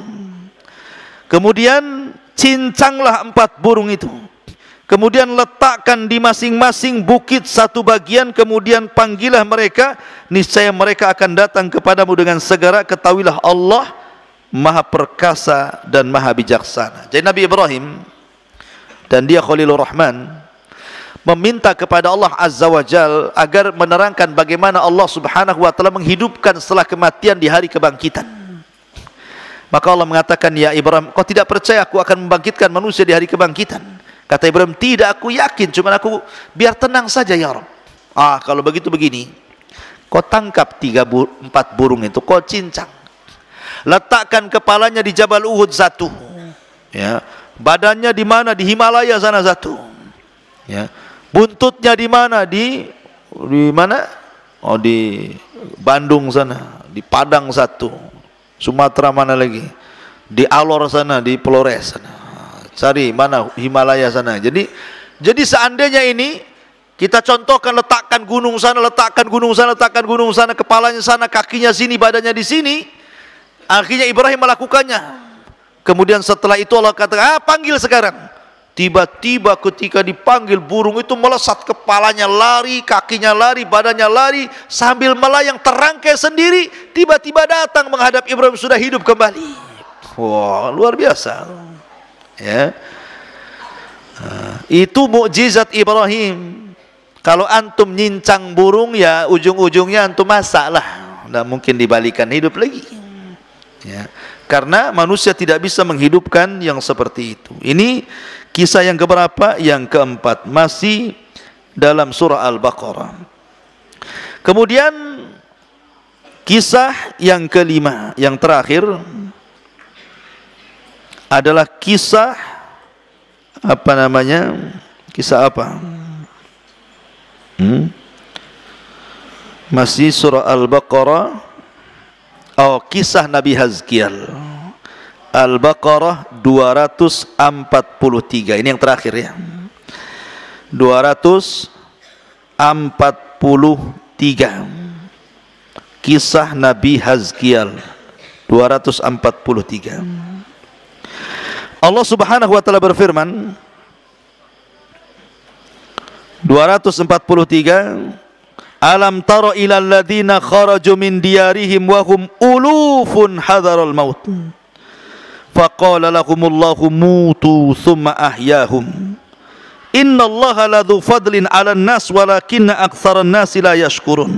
Kemudian cincanglah 4 burung itu. Kemudian letakkan di masing-masing bukit 1 bagian, kemudian panggillah mereka, niscaya mereka akan datang kepadamu dengan segera. Ketahuilah Allah Maha Perkasa dan Maha Bijaksana. Jadi Nabi Ibrahim, dan dia Khalilur Rahman, meminta kepada Allah Azza wa Jal agar menerangkan bagaimana Allah subhanahu wa ta'ala menghidupkan setelah kematian di hari kebangkitan. Maka Allah mengatakan, ya Ibrahim, kau tidak percaya aku akan membangkitkan manusia di hari kebangkitan? Kata Ibrahim, tidak, aku yakin, cuma aku biar tenang saja ya Rabb. Kalau begitu begini, kau tangkap 4 burung itu, kau cincang, letakkan kepalanya di Jabal Uhud 1, ya, badannya di mana? Di Himalaya sana 1, ya, buntutnya di mana? Di mana? Di Bandung sana, di Padang 1, Sumatera mana lagi? Di Alor sana, di Flores sana. Cari mana Himalaya sana. Jadi seandainya ini Kita contohkan, letakkan gunung sana, letakkan gunung sana, letakkan gunung sana, kepalanya sana, kakinya sini, badannya di sini. Akhirnya Ibrahim melakukannya. Kemudian setelah itu Allah kata, panggil sekarang. Tiba-tiba ketika dipanggil, burung itu melesat, kepalanya lari, kakinya lari, badannya lari, sambil melayang terangkai sendiri. Tiba-tiba datang menghadap Ibrahim, sudah hidup kembali. Wah, luar biasa. Ya, itu mukjizat Ibrahim. Kalau antum nyincang burung, ya ujung-ujungnya antum masak lah, tidak mungkin dibalikan hidup lagi. Ya, karena manusia tidak bisa menghidupkan yang seperti itu. Ini kisah yang keberapa? Yang keempat, masih dalam surah Al-Baqarah. Kemudian kisah yang kelima, yang terakhir adalah kisah apa namanya? Kisah apa? Masih surah Al-Baqarah. Oh, kisah Nabi Hazkiel. Al-Baqarah 243. Ini yang terakhir ya. 243. Kisah Nabi Hazkiel 243. Allah Subhanahu wa taala berfirman 243, alam tara ilal ladzina kharaju min diyarihim wa hum ulufun hadaral maut faqala lahumullahu mutu thumma ahyahum innallaha ladzu fadlin 'alan nas walakinna aktsaran nasi la yashkurun.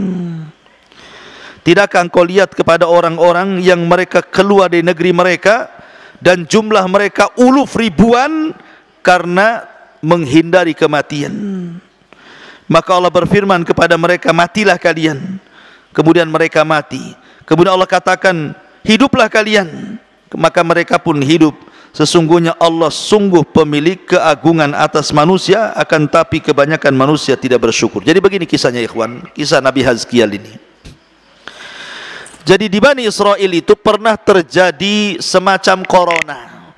Tidakkah engkau lihat kepada orang-orang yang mereka keluar dari negeri mereka dan jumlah mereka uluf ribuan karena menghindari kematian. Maka Allah berfirman kepada mereka, matilah kalian. Kemudian mereka mati. Kemudian Allah katakan, hiduplah kalian. Maka mereka pun hidup. Sesungguhnya Allah sungguh pemilik keagungan atas manusia, akan tapi kebanyakan manusia tidak bersyukur. Jadi begini kisahnya ikhwan, kisah Nabi Hazkiel ini. Jadi di Bani Israel itu pernah terjadi semacam corona.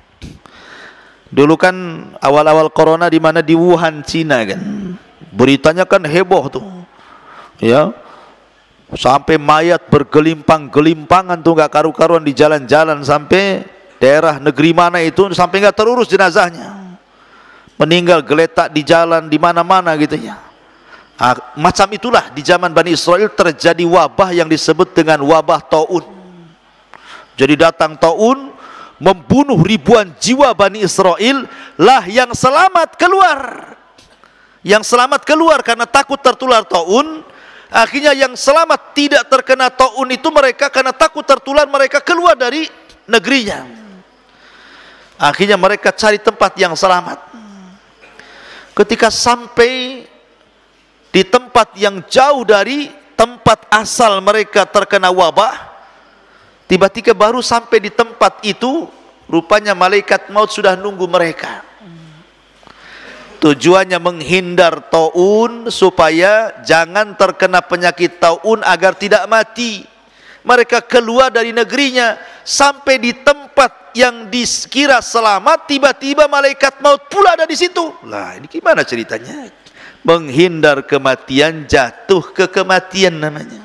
Dulu kan awal-awal corona di mana di Wuhan, Cina kan. Beritanya kan heboh tuh, ya, sampai mayat bergelimpang-gelimpangan tuh, nggak karu-karuan di jalan-jalan, sampai daerah negeri mana itu sampai nggak terurus jenazahnya, meninggal geletak di jalan di mana-mana gitu ya. Macam itulah di zaman Bani Israel terjadi wabah yang disebut dengan wabah taun. Jadi datang taun membunuh ribuan jiwa Bani Israel, lah yang selamat keluar. Yang selamat keluar karena takut tertular taun. Akhirnya yang selamat tidak terkena taun itu mereka karena takut tertular, mereka keluar dari negerinya. Akhirnya mereka cari tempat yang selamat. Ketika sampai di tempat yang jauh dari tempat asal mereka terkena wabah, tiba-tiba baru sampai di tempat itu, rupanya malaikat maut sudah nunggu mereka. Tujuannya menghindar taun supaya jangan terkena penyakit taun agar tidak mati. Mereka keluar dari negerinya, sampai di tempat yang dikira selamat, tiba-tiba malaikat maut pula ada di situ. Lah, ini gimana ceritanya? Menghindar kematian, jatuh ke kematian namanya.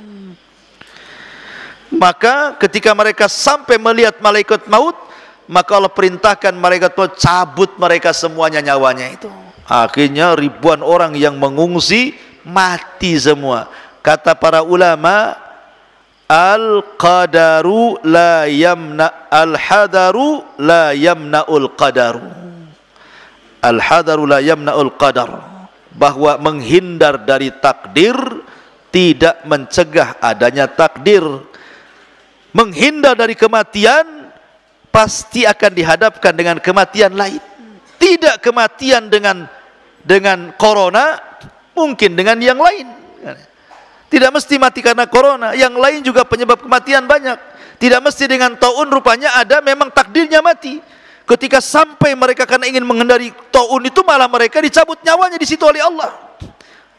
Maka ketika mereka sampai melihat malaikat maut, maka Allah perintahkan malaikat maut cabut mereka semuanya nyawanya itu. Akhirnya ribuan orang yang mengungsi mati semua. Kata para ulama, al-qadaru la yamna al-hadaru la yamna'ul qadaru. Al-hadaru la yamna'ul qadar. Bahwa menghindar dari takdir tidak mencegah adanya takdir. Menghindar dari kematian pasti akan dihadapkan dengan kematian lain. Tidak kematian dengan corona, mungkin dengan yang lain. Tidak mesti mati karena corona, yang lain juga penyebab kematian banyak. Tidak mesti dengan taun, rupanya ada memang takdirnya mati. Ketika sampai mereka karena ingin menghindari taun itu, malah mereka dicabut nyawanya di situ oleh Allah.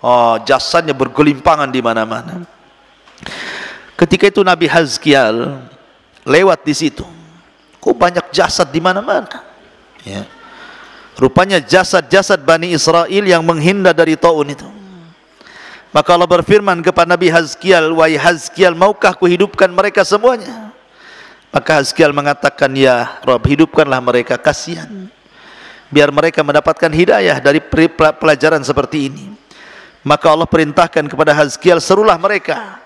Oh, jasadnya bergelimpangan di mana-mana. Ketika itu Nabi Hazkiel lewat di situ. Kok banyak jasad di mana-mana? Ya. Rupanya jasad-jasad Bani Israel yang menghindar dari taun itu. Maka Allah berfirman kepada Nabi Hazkiel, wahai Hazkiel, maukah kuhidupkan mereka semuanya? Maka Hazkiel mengatakan, ya Rabb, hidupkanlah mereka, kasihan, biar mereka mendapatkan hidayah dari pelajaran seperti ini. Maka Allah perintahkan kepada Hazkiel, serulah mereka.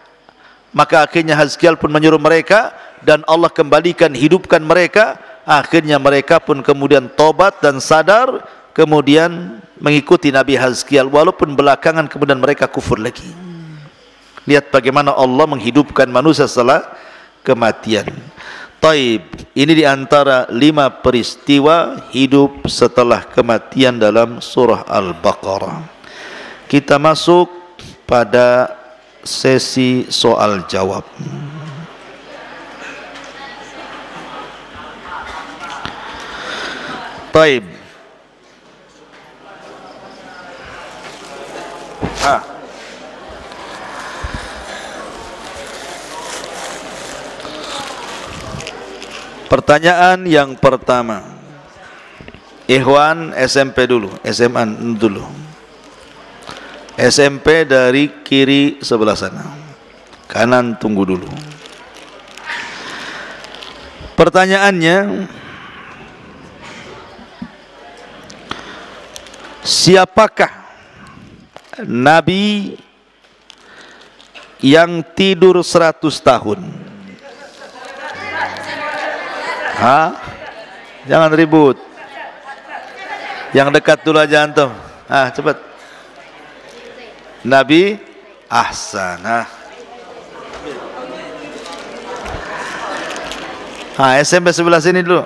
Maka akhirnya Hazkiel pun menyuruh mereka, dan Allah kembalikan, hidupkan mereka. Akhirnya mereka pun kemudian tobat dan sadar, kemudian mengikuti Nabi Hazkiel, walaupun belakangan kemudian mereka kufur lagi. Lihat bagaimana Allah menghidupkan manusia setelah kematian. Taib, ini diantara 5 peristiwa hidup setelah kematian dalam surah Al-Baqarah. Kita masuk pada sesi soal jawab. Taib. Pertanyaan yang pertama, Ikhwan SMP dulu, SMA dulu. SMP dari kiri sebelah sana, kanan tunggu dulu. Pertanyaannya, siapakah Nabi yang tidur 100 tahun? Jangan ribut. Yang dekat dulu aja antum. Cepat. Nabi Ahsan. SMP sebelah sini dulu.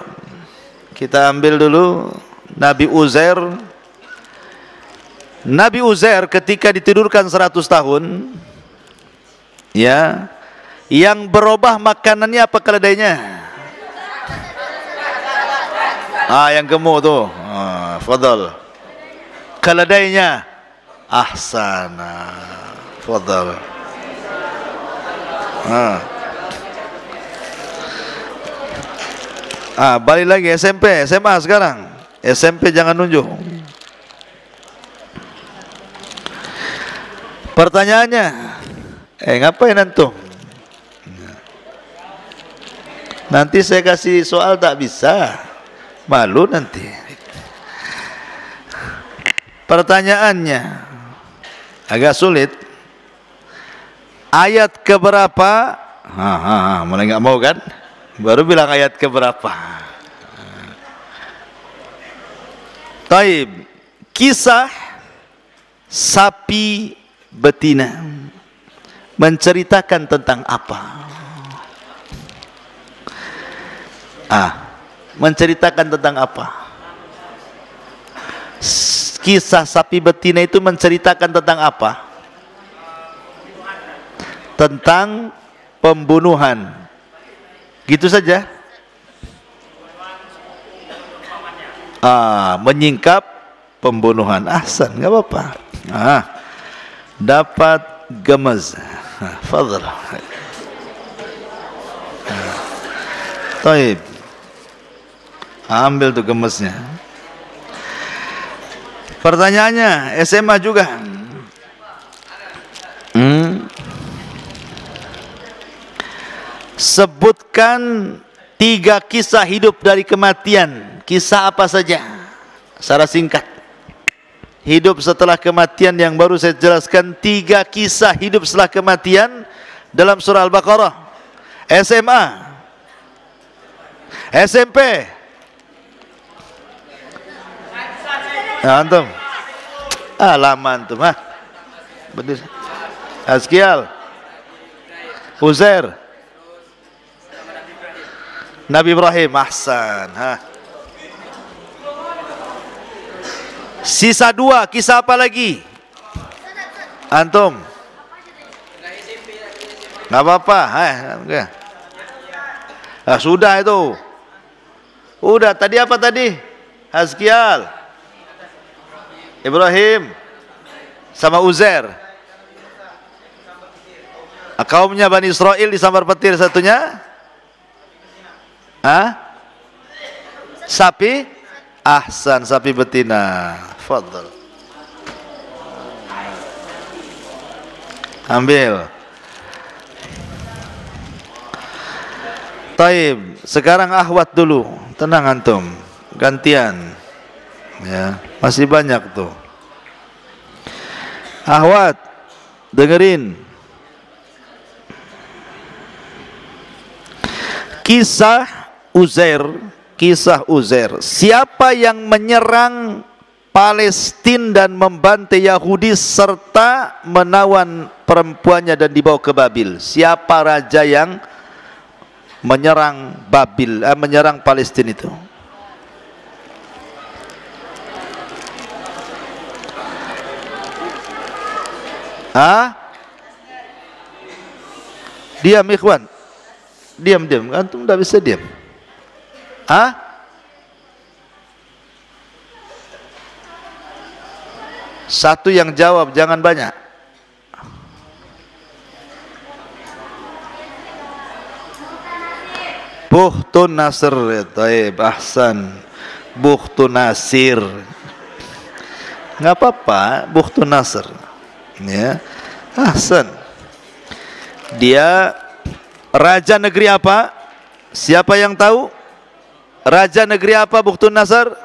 Kita ambil dulu Nabi Uzair. Nabi Uzair ketika ditidurkan 100 tahun, ya, yang berubah makanannya apa keledainya? Yang gemuk tuh. Fadal. Keledainya. Ahsana. Fadal. Balik lagi SMP, SMA sekarang. SMP jangan nunjuk. Pertanyaannya, ngapain antum? Nanti saya kasih soal tak bisa, malu nanti. Pertanyaannya agak sulit. Ayat keberapa? Mulai nggak mau kan? Baru bilang ayat keberapa? Taib. Kisah sapi betina menceritakan tentang apa? Menceritakan tentang apa? Kisah sapi betina itu menceritakan tentang apa? Tentang pembunuhan. Gitu saja. Menyingkap pembunuhan. Ahsan, nggak apa-apa. Dapat gemaz. Fadhal. Taib. Ambil tuh gemaznya. Pertanyaannya SMA juga. Sebutkan 3 kisah hidup dari kematian. Kisah apa saja? Secara singkat. Hidup setelah kematian yang baru saya jelaskan. 3 kisah hidup setelah kematian dalam surah Al-Baqarah. SMA, SMP. Antum. Lama antum. Betul. Hazkiel, Uzair, Nabi Ibrahim. Ahsan. Sisa 2, kisah apa lagi? Antum? Nggak apa-apa. Sudah itu. Udah. Tadi apa tadi? Hazkiel, Ibrahim, sama Uzair. Kaumnya Bani Israel disambar petir satunya. Sapi. Ahsan, sapi betina. Fadhal. Ambil. Taib, sekarang akhwat dulu. Tenang antum, gantian. Ya, masih banyak tuh. Akhwat, dengerin. Kisah Uzair. Siapa yang menyerang Palestina dan membantai Yahudi serta menawan perempuannya dan dibawa ke Babil? Siapa raja yang menyerang menyerang Palestina itu? Diam ikhwan. Diam. Antum tidak bisa diam. Satu yang jawab, jangan banyak. Bukhtun Nasr, taib, ahsan. Bukhtun Nasir, nggak apa-apa, Bukhtun Nasr, ya, ahsan. Dia raja negeri apa? Siapa yang tahu? Raja negeri apa Bukhtun Nasr?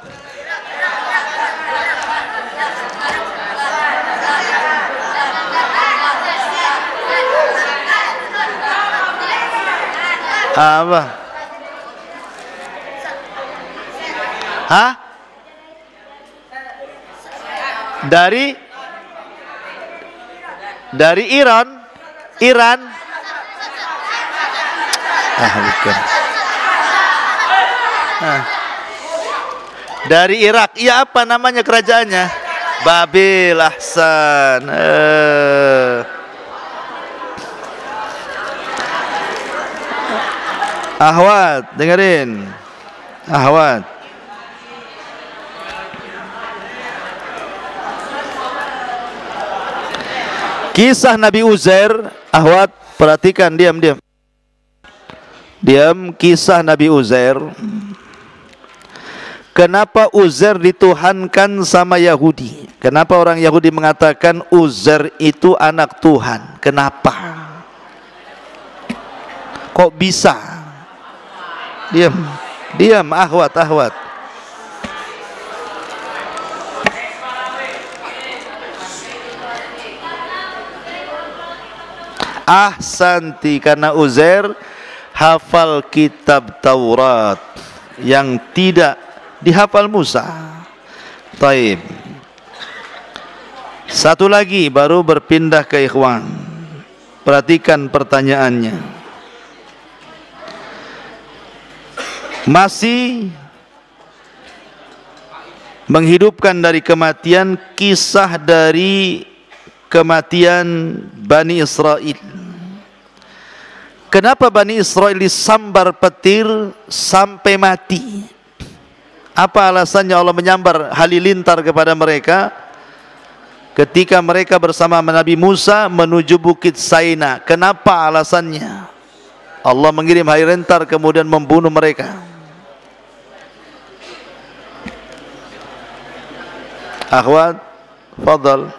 Apa? Dari Iran. Bukan. Dari Irak. Iya, apa namanya kerajaannya? Babil, ahsan. Ahwat, dengerin. Ahwat. Kisah Nabi Uzair, ahwat, perhatikan, diam. Kisah Nabi Uzair. Kenapa Uzair dituhankan sama Yahudi? Kenapa orang Yahudi mengatakan Uzair itu anak Tuhan? Kenapa? Kok bisa? Diam, ahwat. Ahsanti, karena Uzair hafal kitab Taurat yang tidak dihafal Musa. Taib. Satu lagi baru berpindah ke ikhwan. Perhatikan pertanyaannya. Masih menghidupkan dari kematian, kisah dari kematian Bani Israel. Kenapa Bani Israel disambar petir sampai mati? Apa alasannya Allah menyambar halilintar kepada mereka ketika mereka bersama Nabi Musa menuju Bukit Saina? Kenapa alasannya? Allah mengirim halilintar kemudian membunuh mereka. Akhwat, fadal.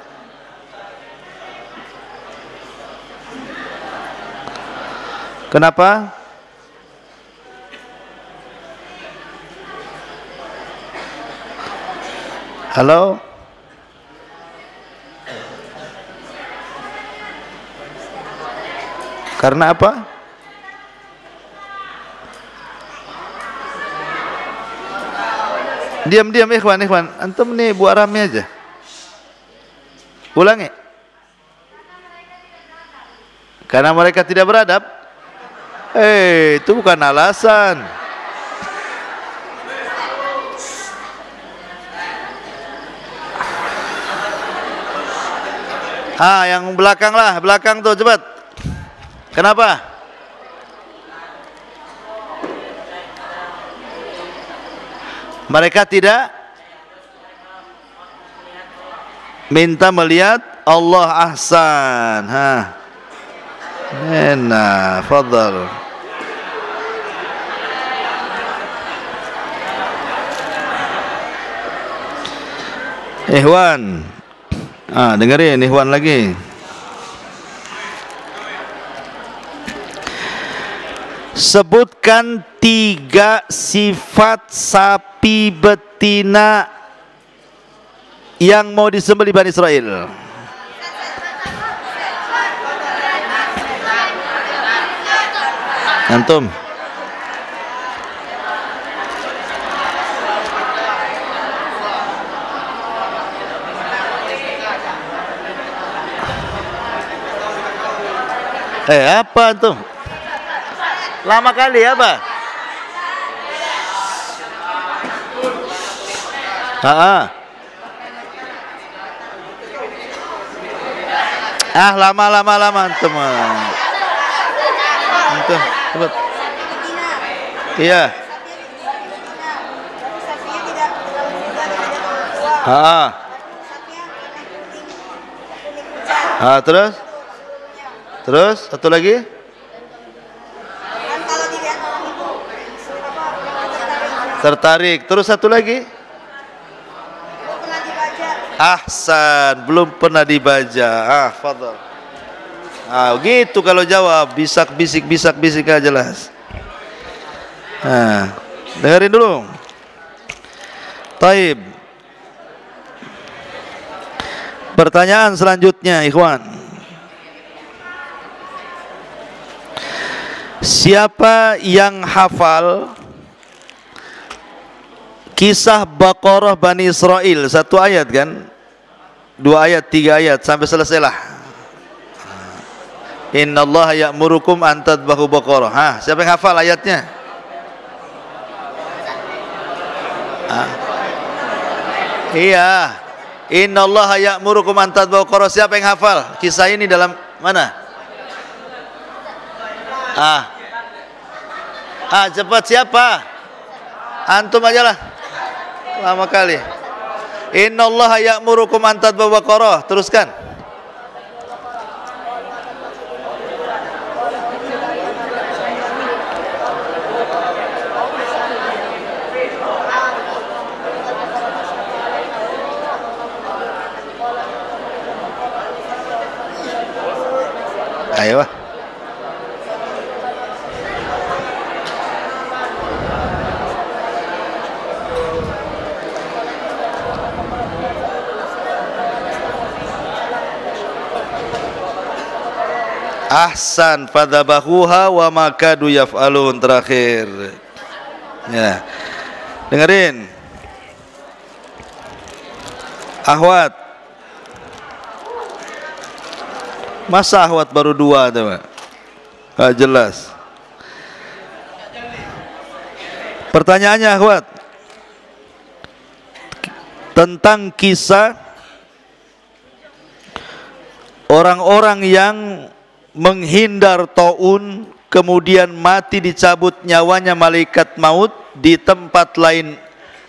Kenapa? Halo? Karena apa? Diam ikhwan. Antum nih buat rame aja. Ulangi. Karena mereka tidak beradab. Itu bukan alasan. Yang belakang tuh cepat. Kenapa? Mereka tidak minta melihat Allah, ahsan. Enak, fadal. Ikhwan, dengerin ikhwan lagi. Sebutkan 3 sifat sapi betina yang mau disembelih Bani Israel. Antum. Apa antum? Lama kali apa? Lama antum. Antum, sebut. Iya. Terus satu lagi. Tertarik. Terus satu lagi. Ahsan, belum pernah dibaca. Fadhal. Gitu kalau jawab, bisik aja jelas. Dengerin dulu. Taib. Pertanyaan selanjutnya, ikhwan. Siapa yang hafal kisah Baqarah Bani Israel? 1 ayat kan? 2 ayat, 3 ayat sampai selesailah. Innallaha ya'murukum an tadbahu baqarah. Siapa yang hafal ayatnya? Iya. Innallaha ya'murukum an tadbahu baqarah. Siapa yang hafal kisah ini dalam mana? Cepat siapa? Antum aja lah. Lama kali. Innallaha ya'murukum an tadbahu baqarah. Teruskan. Ayo. Ahsan, fadzabahuha wa makadu yaf'alun. Terakhir. Ya. Dengerin. Ahwat. Masa ahwat baru 2 tuh, Pak? Gak jelas. Pertanyaannya ahwat tentang kisah orang-orang yang menghindar taun kemudian mati dicabut nyawanya malaikat maut di tempat lain.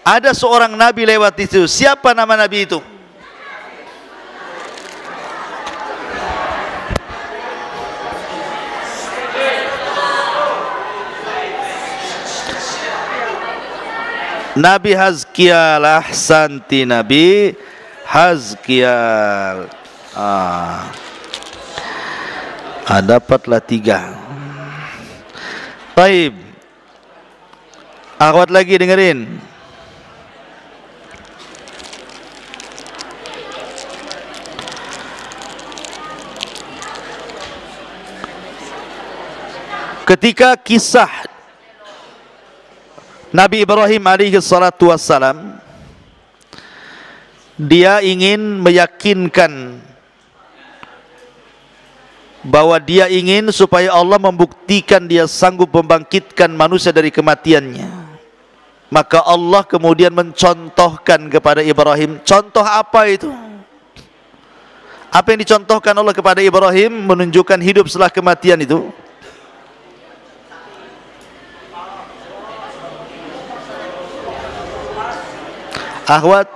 Ada seorang nabi lewat itu. Siapa nama nabi itu? Nabi Hazkial. Ahsanti, Nabi Hazkial. Dapatlah 3. Taib. Akhwat lagi dengerin. Ketika kisah Nabi Ibrahim alaihi salatu wassalam, dia ingin meyakinkan bahwa dia ingin supaya Allah membuktikan dia sanggup membangkitkan manusia dari kematiannya. Maka Allah kemudian mencontohkan kepada Ibrahim. Contoh apa itu? Apa yang dicontohkan Allah kepada Ibrahim menunjukkan hidup setelah kematian itu? Ahwat,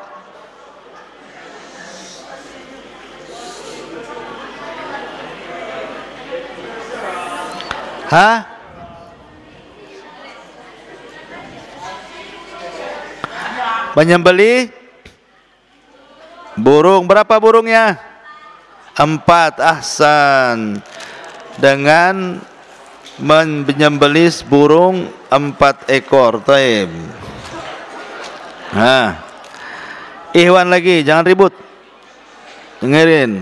menyembelih burung. Berapa burungnya? 4. Ahsan. Dengan menyembelih burung 4 ekor. Taib. Nah, Ikhwan lagi, jangan ribut. Dengerin.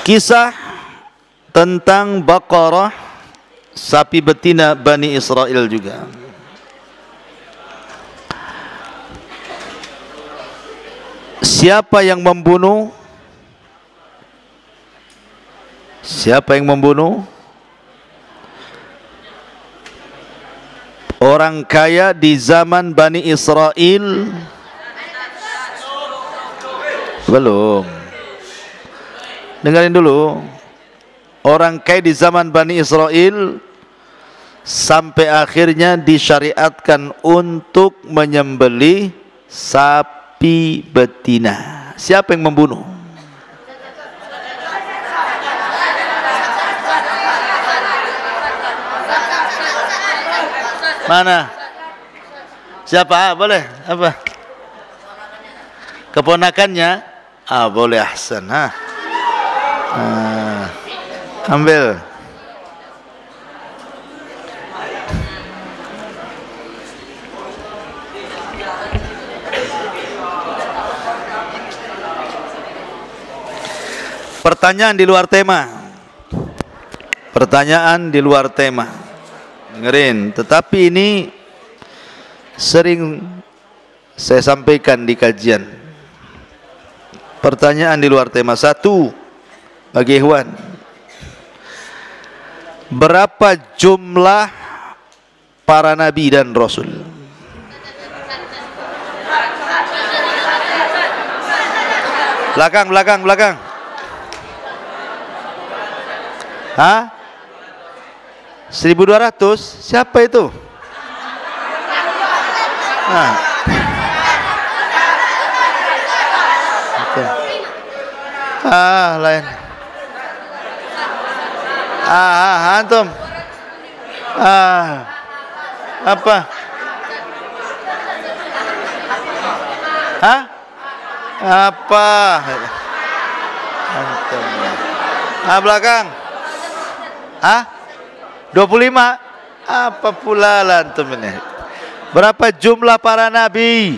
Kisah tentang Baqarah, sapi betina Bani Israel juga. Siapa yang membunuh? Siapa yang membunuh? Orang kaya di zaman Bani Israel? Belum. Dengarin dulu. Orang kaya di zaman Bani Israel sampai akhirnya disyariatkan untuk menyembelih sapi betina. Siapa yang membunuh? Mana? Siapa? Boleh? Apa? Keponakannya? Boleh, ahsan. Ambil. Pertanyaan di luar tema. Pertanyaan di luar tema. Dengerin, tetapi ini sering saya sampaikan di kajian. Pertanyaan di luar tema. 1, bagi ikhwan, berapa jumlah para nabi dan rasul? Belakang. Hah? 1200? Siapa itu? Okay. Lain. Antum. Apa? Apa? Antum. Belakang. 25. Apa pula antum ini? Berapa jumlah para nabi?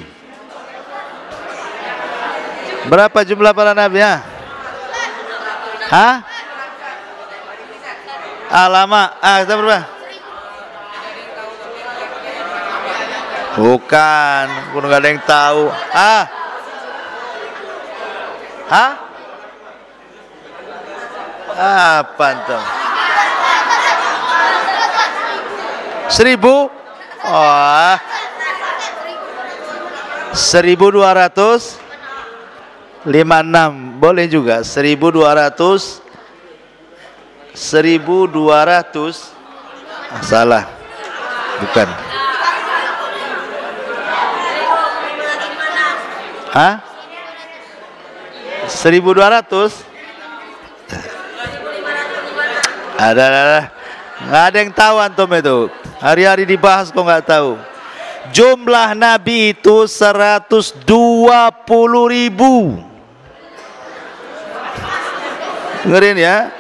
Berapa jumlah para nabi? Lama. Kita berapa? Bukan, nggak ada yang tahu. Apa antum? 1000? 1256 boleh juga. 1200. Salah, bukan. 1200? Ada. Nggak ada yang tahu antum itu. Hari-hari dibahas kok nggak tahu. Jumlah nabi itu 120.000. Dengerin ya.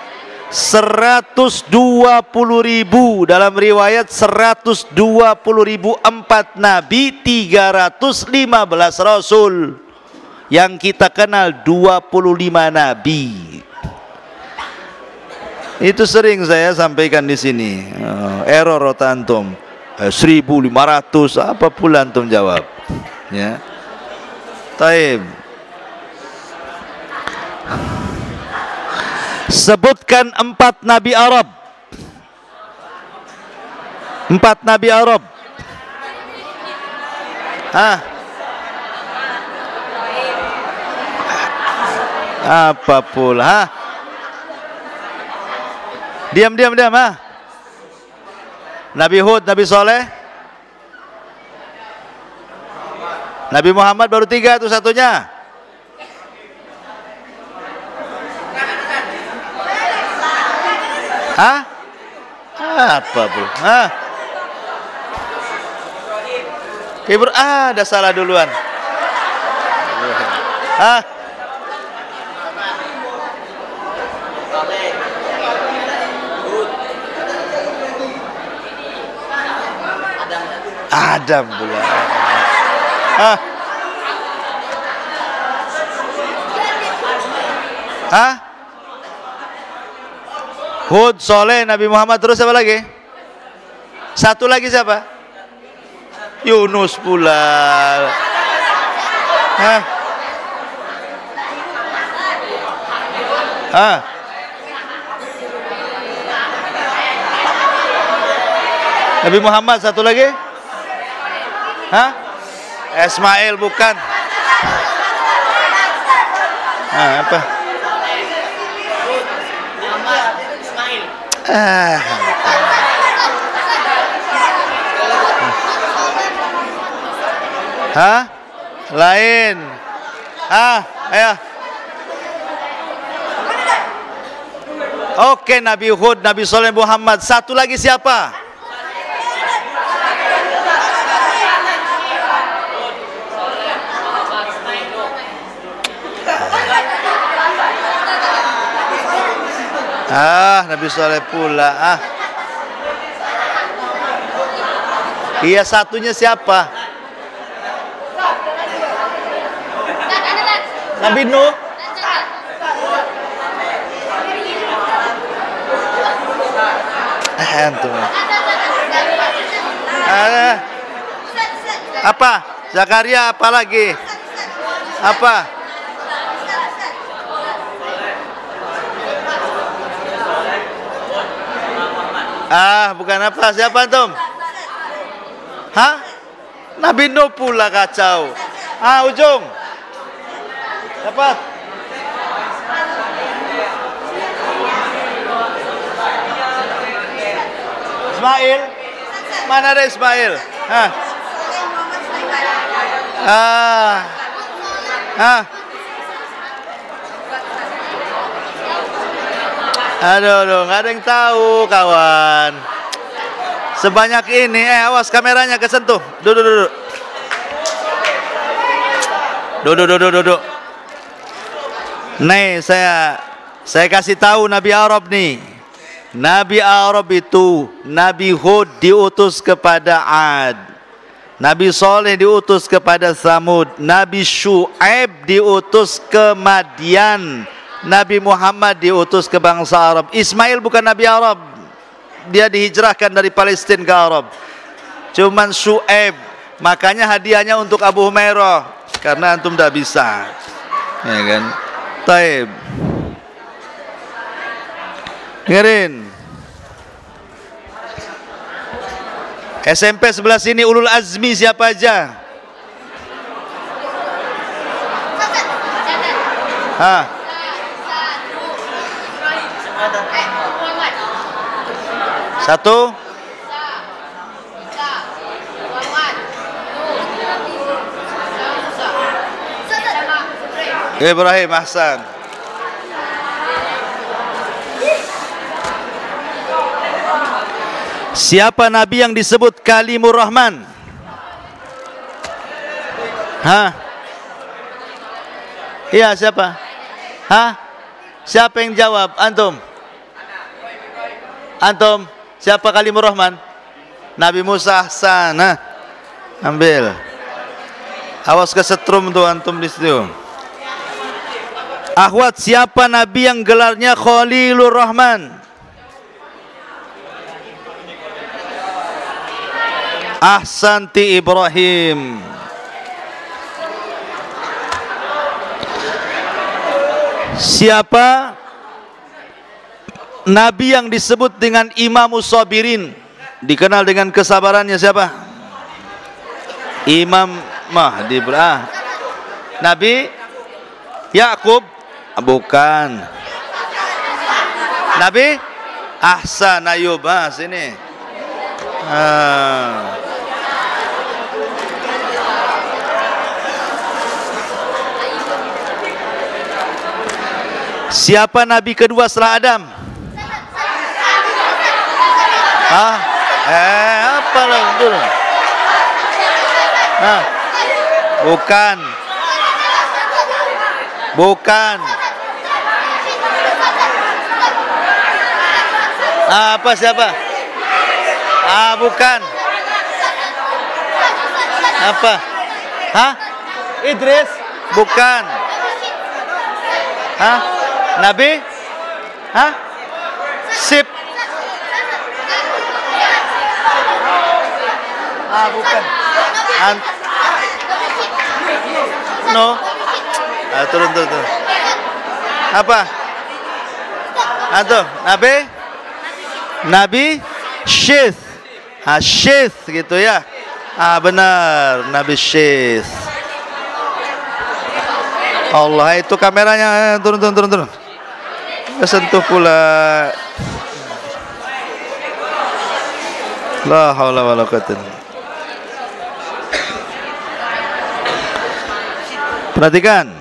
120.000. Dalam riwayat 120.000 4 nabi, 315 rasul. Yang kita kenal 25 nabi. Itu sering saya sampaikan di sini. Error rota antum. 1.500 apa pula antum jawab. Ya. Taib. Sebutkan 4 nabi Arab. 4 nabi Arab. Apa pula? Diam. Nabi Hud, Nabi Soleh, Nabi Muhammad baru 3 itu satunya. Apa pula? Ada salah duluan. Ah. Adam pula. Ah. Hah? Hud, Soleh, Nabi Muhammad, terus siapa lagi? Satu lagi siapa? Yunus pula. Hah? Hah? Nabi Muhammad satu lagi? Hah? Ismail bukan? Apa? Hah? Lain. Ayo. Oke, Nabi Hud, Nabi Soleh, Muhammad. Satu lagi siapa? Nabi Soleh pula. Iya, satunya siapa? Nabi Nuh. Apa? Zakaria, apa lagi? Apa? Bukan apa? Siapa antum? Hah? Nabi Nuh pula, kacau. Ujung. Dapat. Ismail. Mana ada Ismail? Aduh, nggak ada yang tahu, kawan. Sebanyak ini, awas kameranya kesentuh. Duduk. Nih, saya kasih tahu Nabi Arab nih. Nabi Arab itu, Nabi Hud diutus kepada Ad, Nabi Soleh diutus kepada Samud, Nabi Syuaib diutus ke Madian, Nabi Muhammad diutus ke bangsa Arab. Ismail bukan Nabi Arab, dia dihijrahkan dari Palestina ke Arab. Cuman Syuaib, makanya hadiahnya untuk Abu Humairah, karena antum tidak bisa, ya kan? Taib. Dengerin. SMP sebelah sini ulul azmi siapa aja? Satu. Ibrahim, Ahsan. Siapa Nabi yang disebut Kalimur Rahman? Iya, siapa? Siapa yang jawab? Antum? Siapa Kalimur Rahman? Nabi Musa. Ahsan. Ambil. Awas kesetrum tuh antum di situ. Ahwat, siapa Nabi yang gelarnya Khalilur Rahman? Ahsanti Ibrahim. Siapa Nabi yang disebut dengan Imamus Sabirin? Dikenal dengan kesabarannya siapa? Imam Mahdi. Nabi Yakub? Bukan. Nabi Ahsan, Ayub. Sini. Siapa Nabi kedua setelah Adam? Apa lo? Ah, bukan. Bukan. Apa siapa? Bukan. Apa? Hah? Idris? Bukan. Hah? Nabi? Hah? Sip? Bukan. No. Turun. Apa? Tuh, Nabi Syith. Syith gitu ya. Benar, Nabi Syith. Allah, itu kameranya. Turun. Kesentuh pula. La haula wala quwwata. Perhatikan.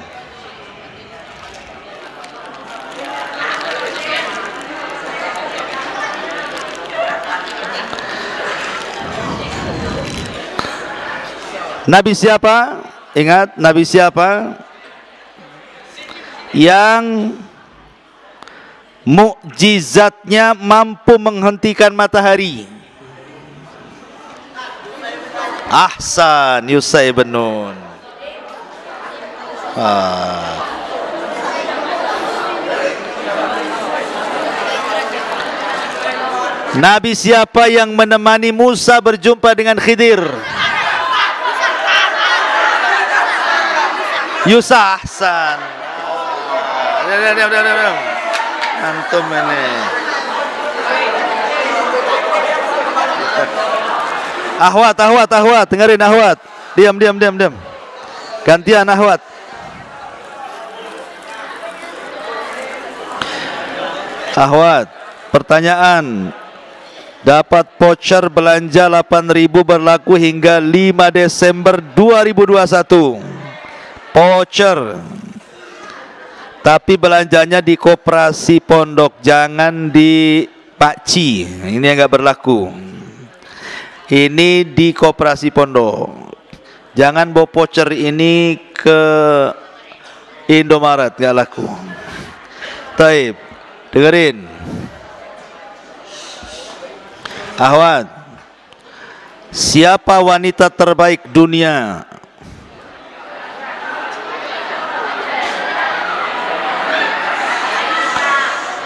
Nabi siapa? Ingat, Nabi siapa? Yang mukjizatnya mampu menghentikan matahari. Ahsan, Yusai bin Nun. Nabi siapa yang menemani Musa berjumpa dengan Khidir? Yusa. Ahsan. Diam. Antum ini. Ahwat, dengerin Ahwat. Diam. Gantian Ahwat. Ahwat, pertanyaan. Dapat voucher belanja 8.000 berlaku hingga 5 Desember 2021. Voucher. Tapi belanjanya di koperasi pondok, jangan di Pakci. Ini yang nggak berlaku. Ini di koperasi pondok. Jangan bawa voucher ini ke Indomaret, nggak laku. Taib, dengerin. Ahwat, siapa wanita terbaik dunia?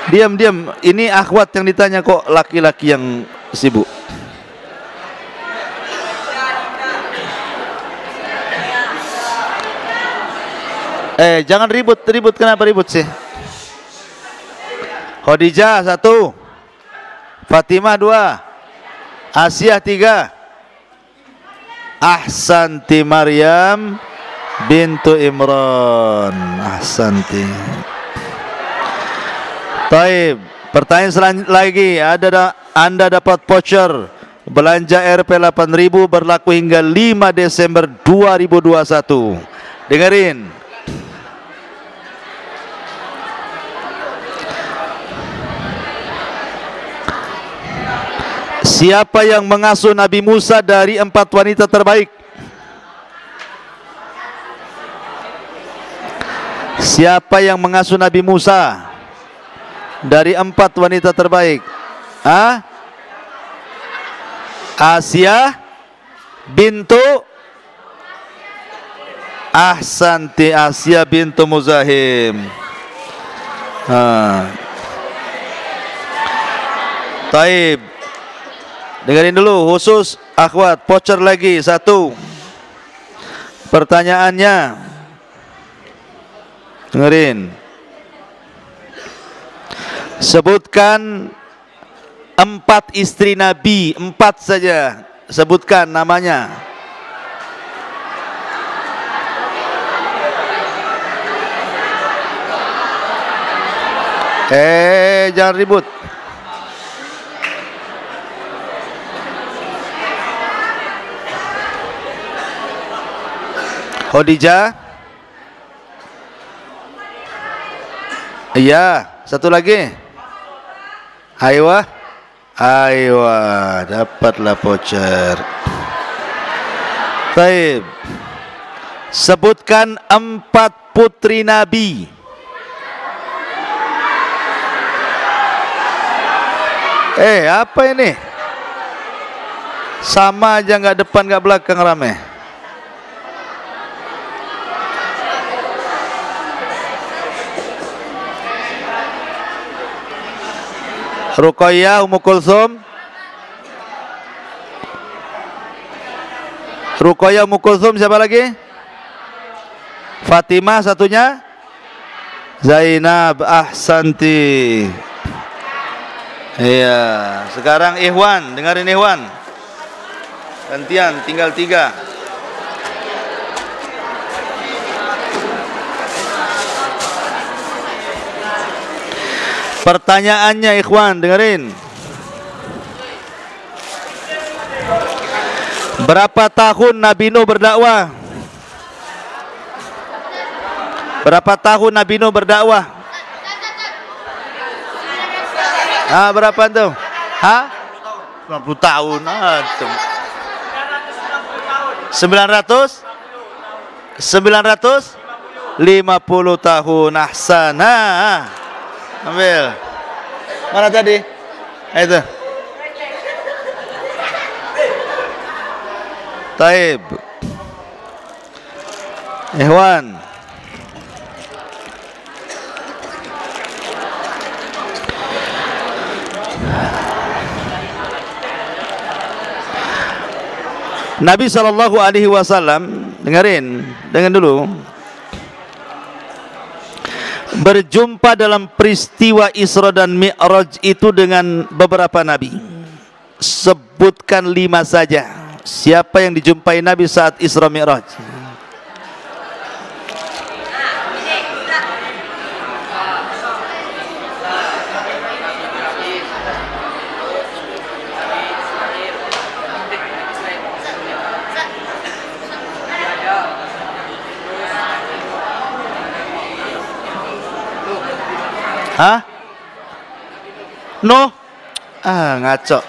Diam. Ini akhwat yang ditanya, kok laki-laki yang sibuk. Jangan ribut. Kenapa ribut sih? Khadijah 1, Fatimah 2, Asia 3, Ahsanti Maryam bintu Imran. Ahsanti. Taib, pertanyaan lagi. Anda dapat voucher belanja RP 8.000 berlaku hingga 5 Desember 2021. Dengerin. Siapa yang mengasuh Nabi Musa dari 4 wanita terbaik? Siapa yang mengasuh Nabi Musa dari 4 wanita terbaik? Asia bintu Ahsanti, Asia bintu Muzahim. Taib, dengerin dulu khusus akhwat, voucher lagi 1. Pertanyaannya, dengerin. Sebutkan 4 istri Nabi, 4 saja. Sebutkan namanya. Jangan ribut. Khadijah. Iya, satu lagi. Aywa, dapatlah voucher. Baik. Sebutkan 4 putri Nabi. Apa ini? Sama aja, nggak depan nggak belakang rame. Ruqayyah, Ummu Kulsum. Ruqayyah, Ummu Kulsum, siapa lagi? Fatimah satunya. Zainab, ahsanti. Iya, sekarang Ikhwan, dengarin Ikhwan. Gantian, tinggal 3. Pertanyaannya Ikhwan, dengerin. Berapa tahun Nabi Nuh berdakwah? Berapa tahun Nabi Nuh berdakwah? Berapa tuh? 90 tahun. 950 tahun. Ahsana. Ambil. Mana tadi? Itu. Taib. Ikhwan. Nabi SAW, dengerin dulu, berjumpa dalam peristiwa Isra dan Mi'raj itu dengan beberapa Nabi. Sebutkan 5 saja. Siapa yang dijumpai Nabi saat Isra Mi'raj? No? Ngaco.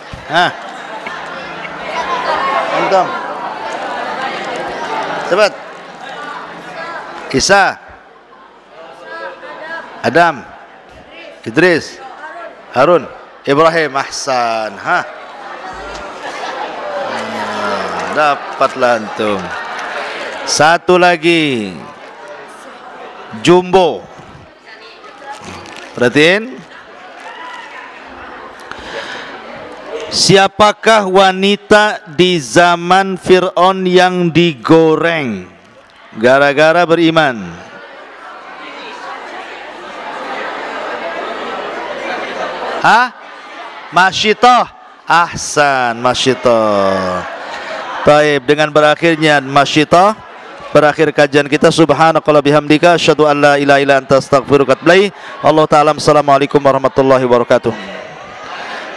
Antum. Cepat. Isa. Adam. Idris. Harun. Ibrahim. Ahsan. Dapatlah antum. Satu lagi. Jumbo. Perhatiin. Siapakah wanita di zaman Fir'aun yang digoreng gara-gara beriman? Masyitoh. Ahsan, Masyitoh. Baik, dengan berakhirnya Masyitoh, berakhir kajian kita. Subhanakallah bihamdika asyhadu an la ilaha illa anta astaghfiruka wa atubu ilaik. Allah taala. Assalamualaikum warahmatullahi wabarakatuh.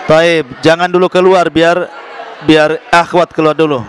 Baik, jangan dulu keluar, biar akhwat keluar dulu.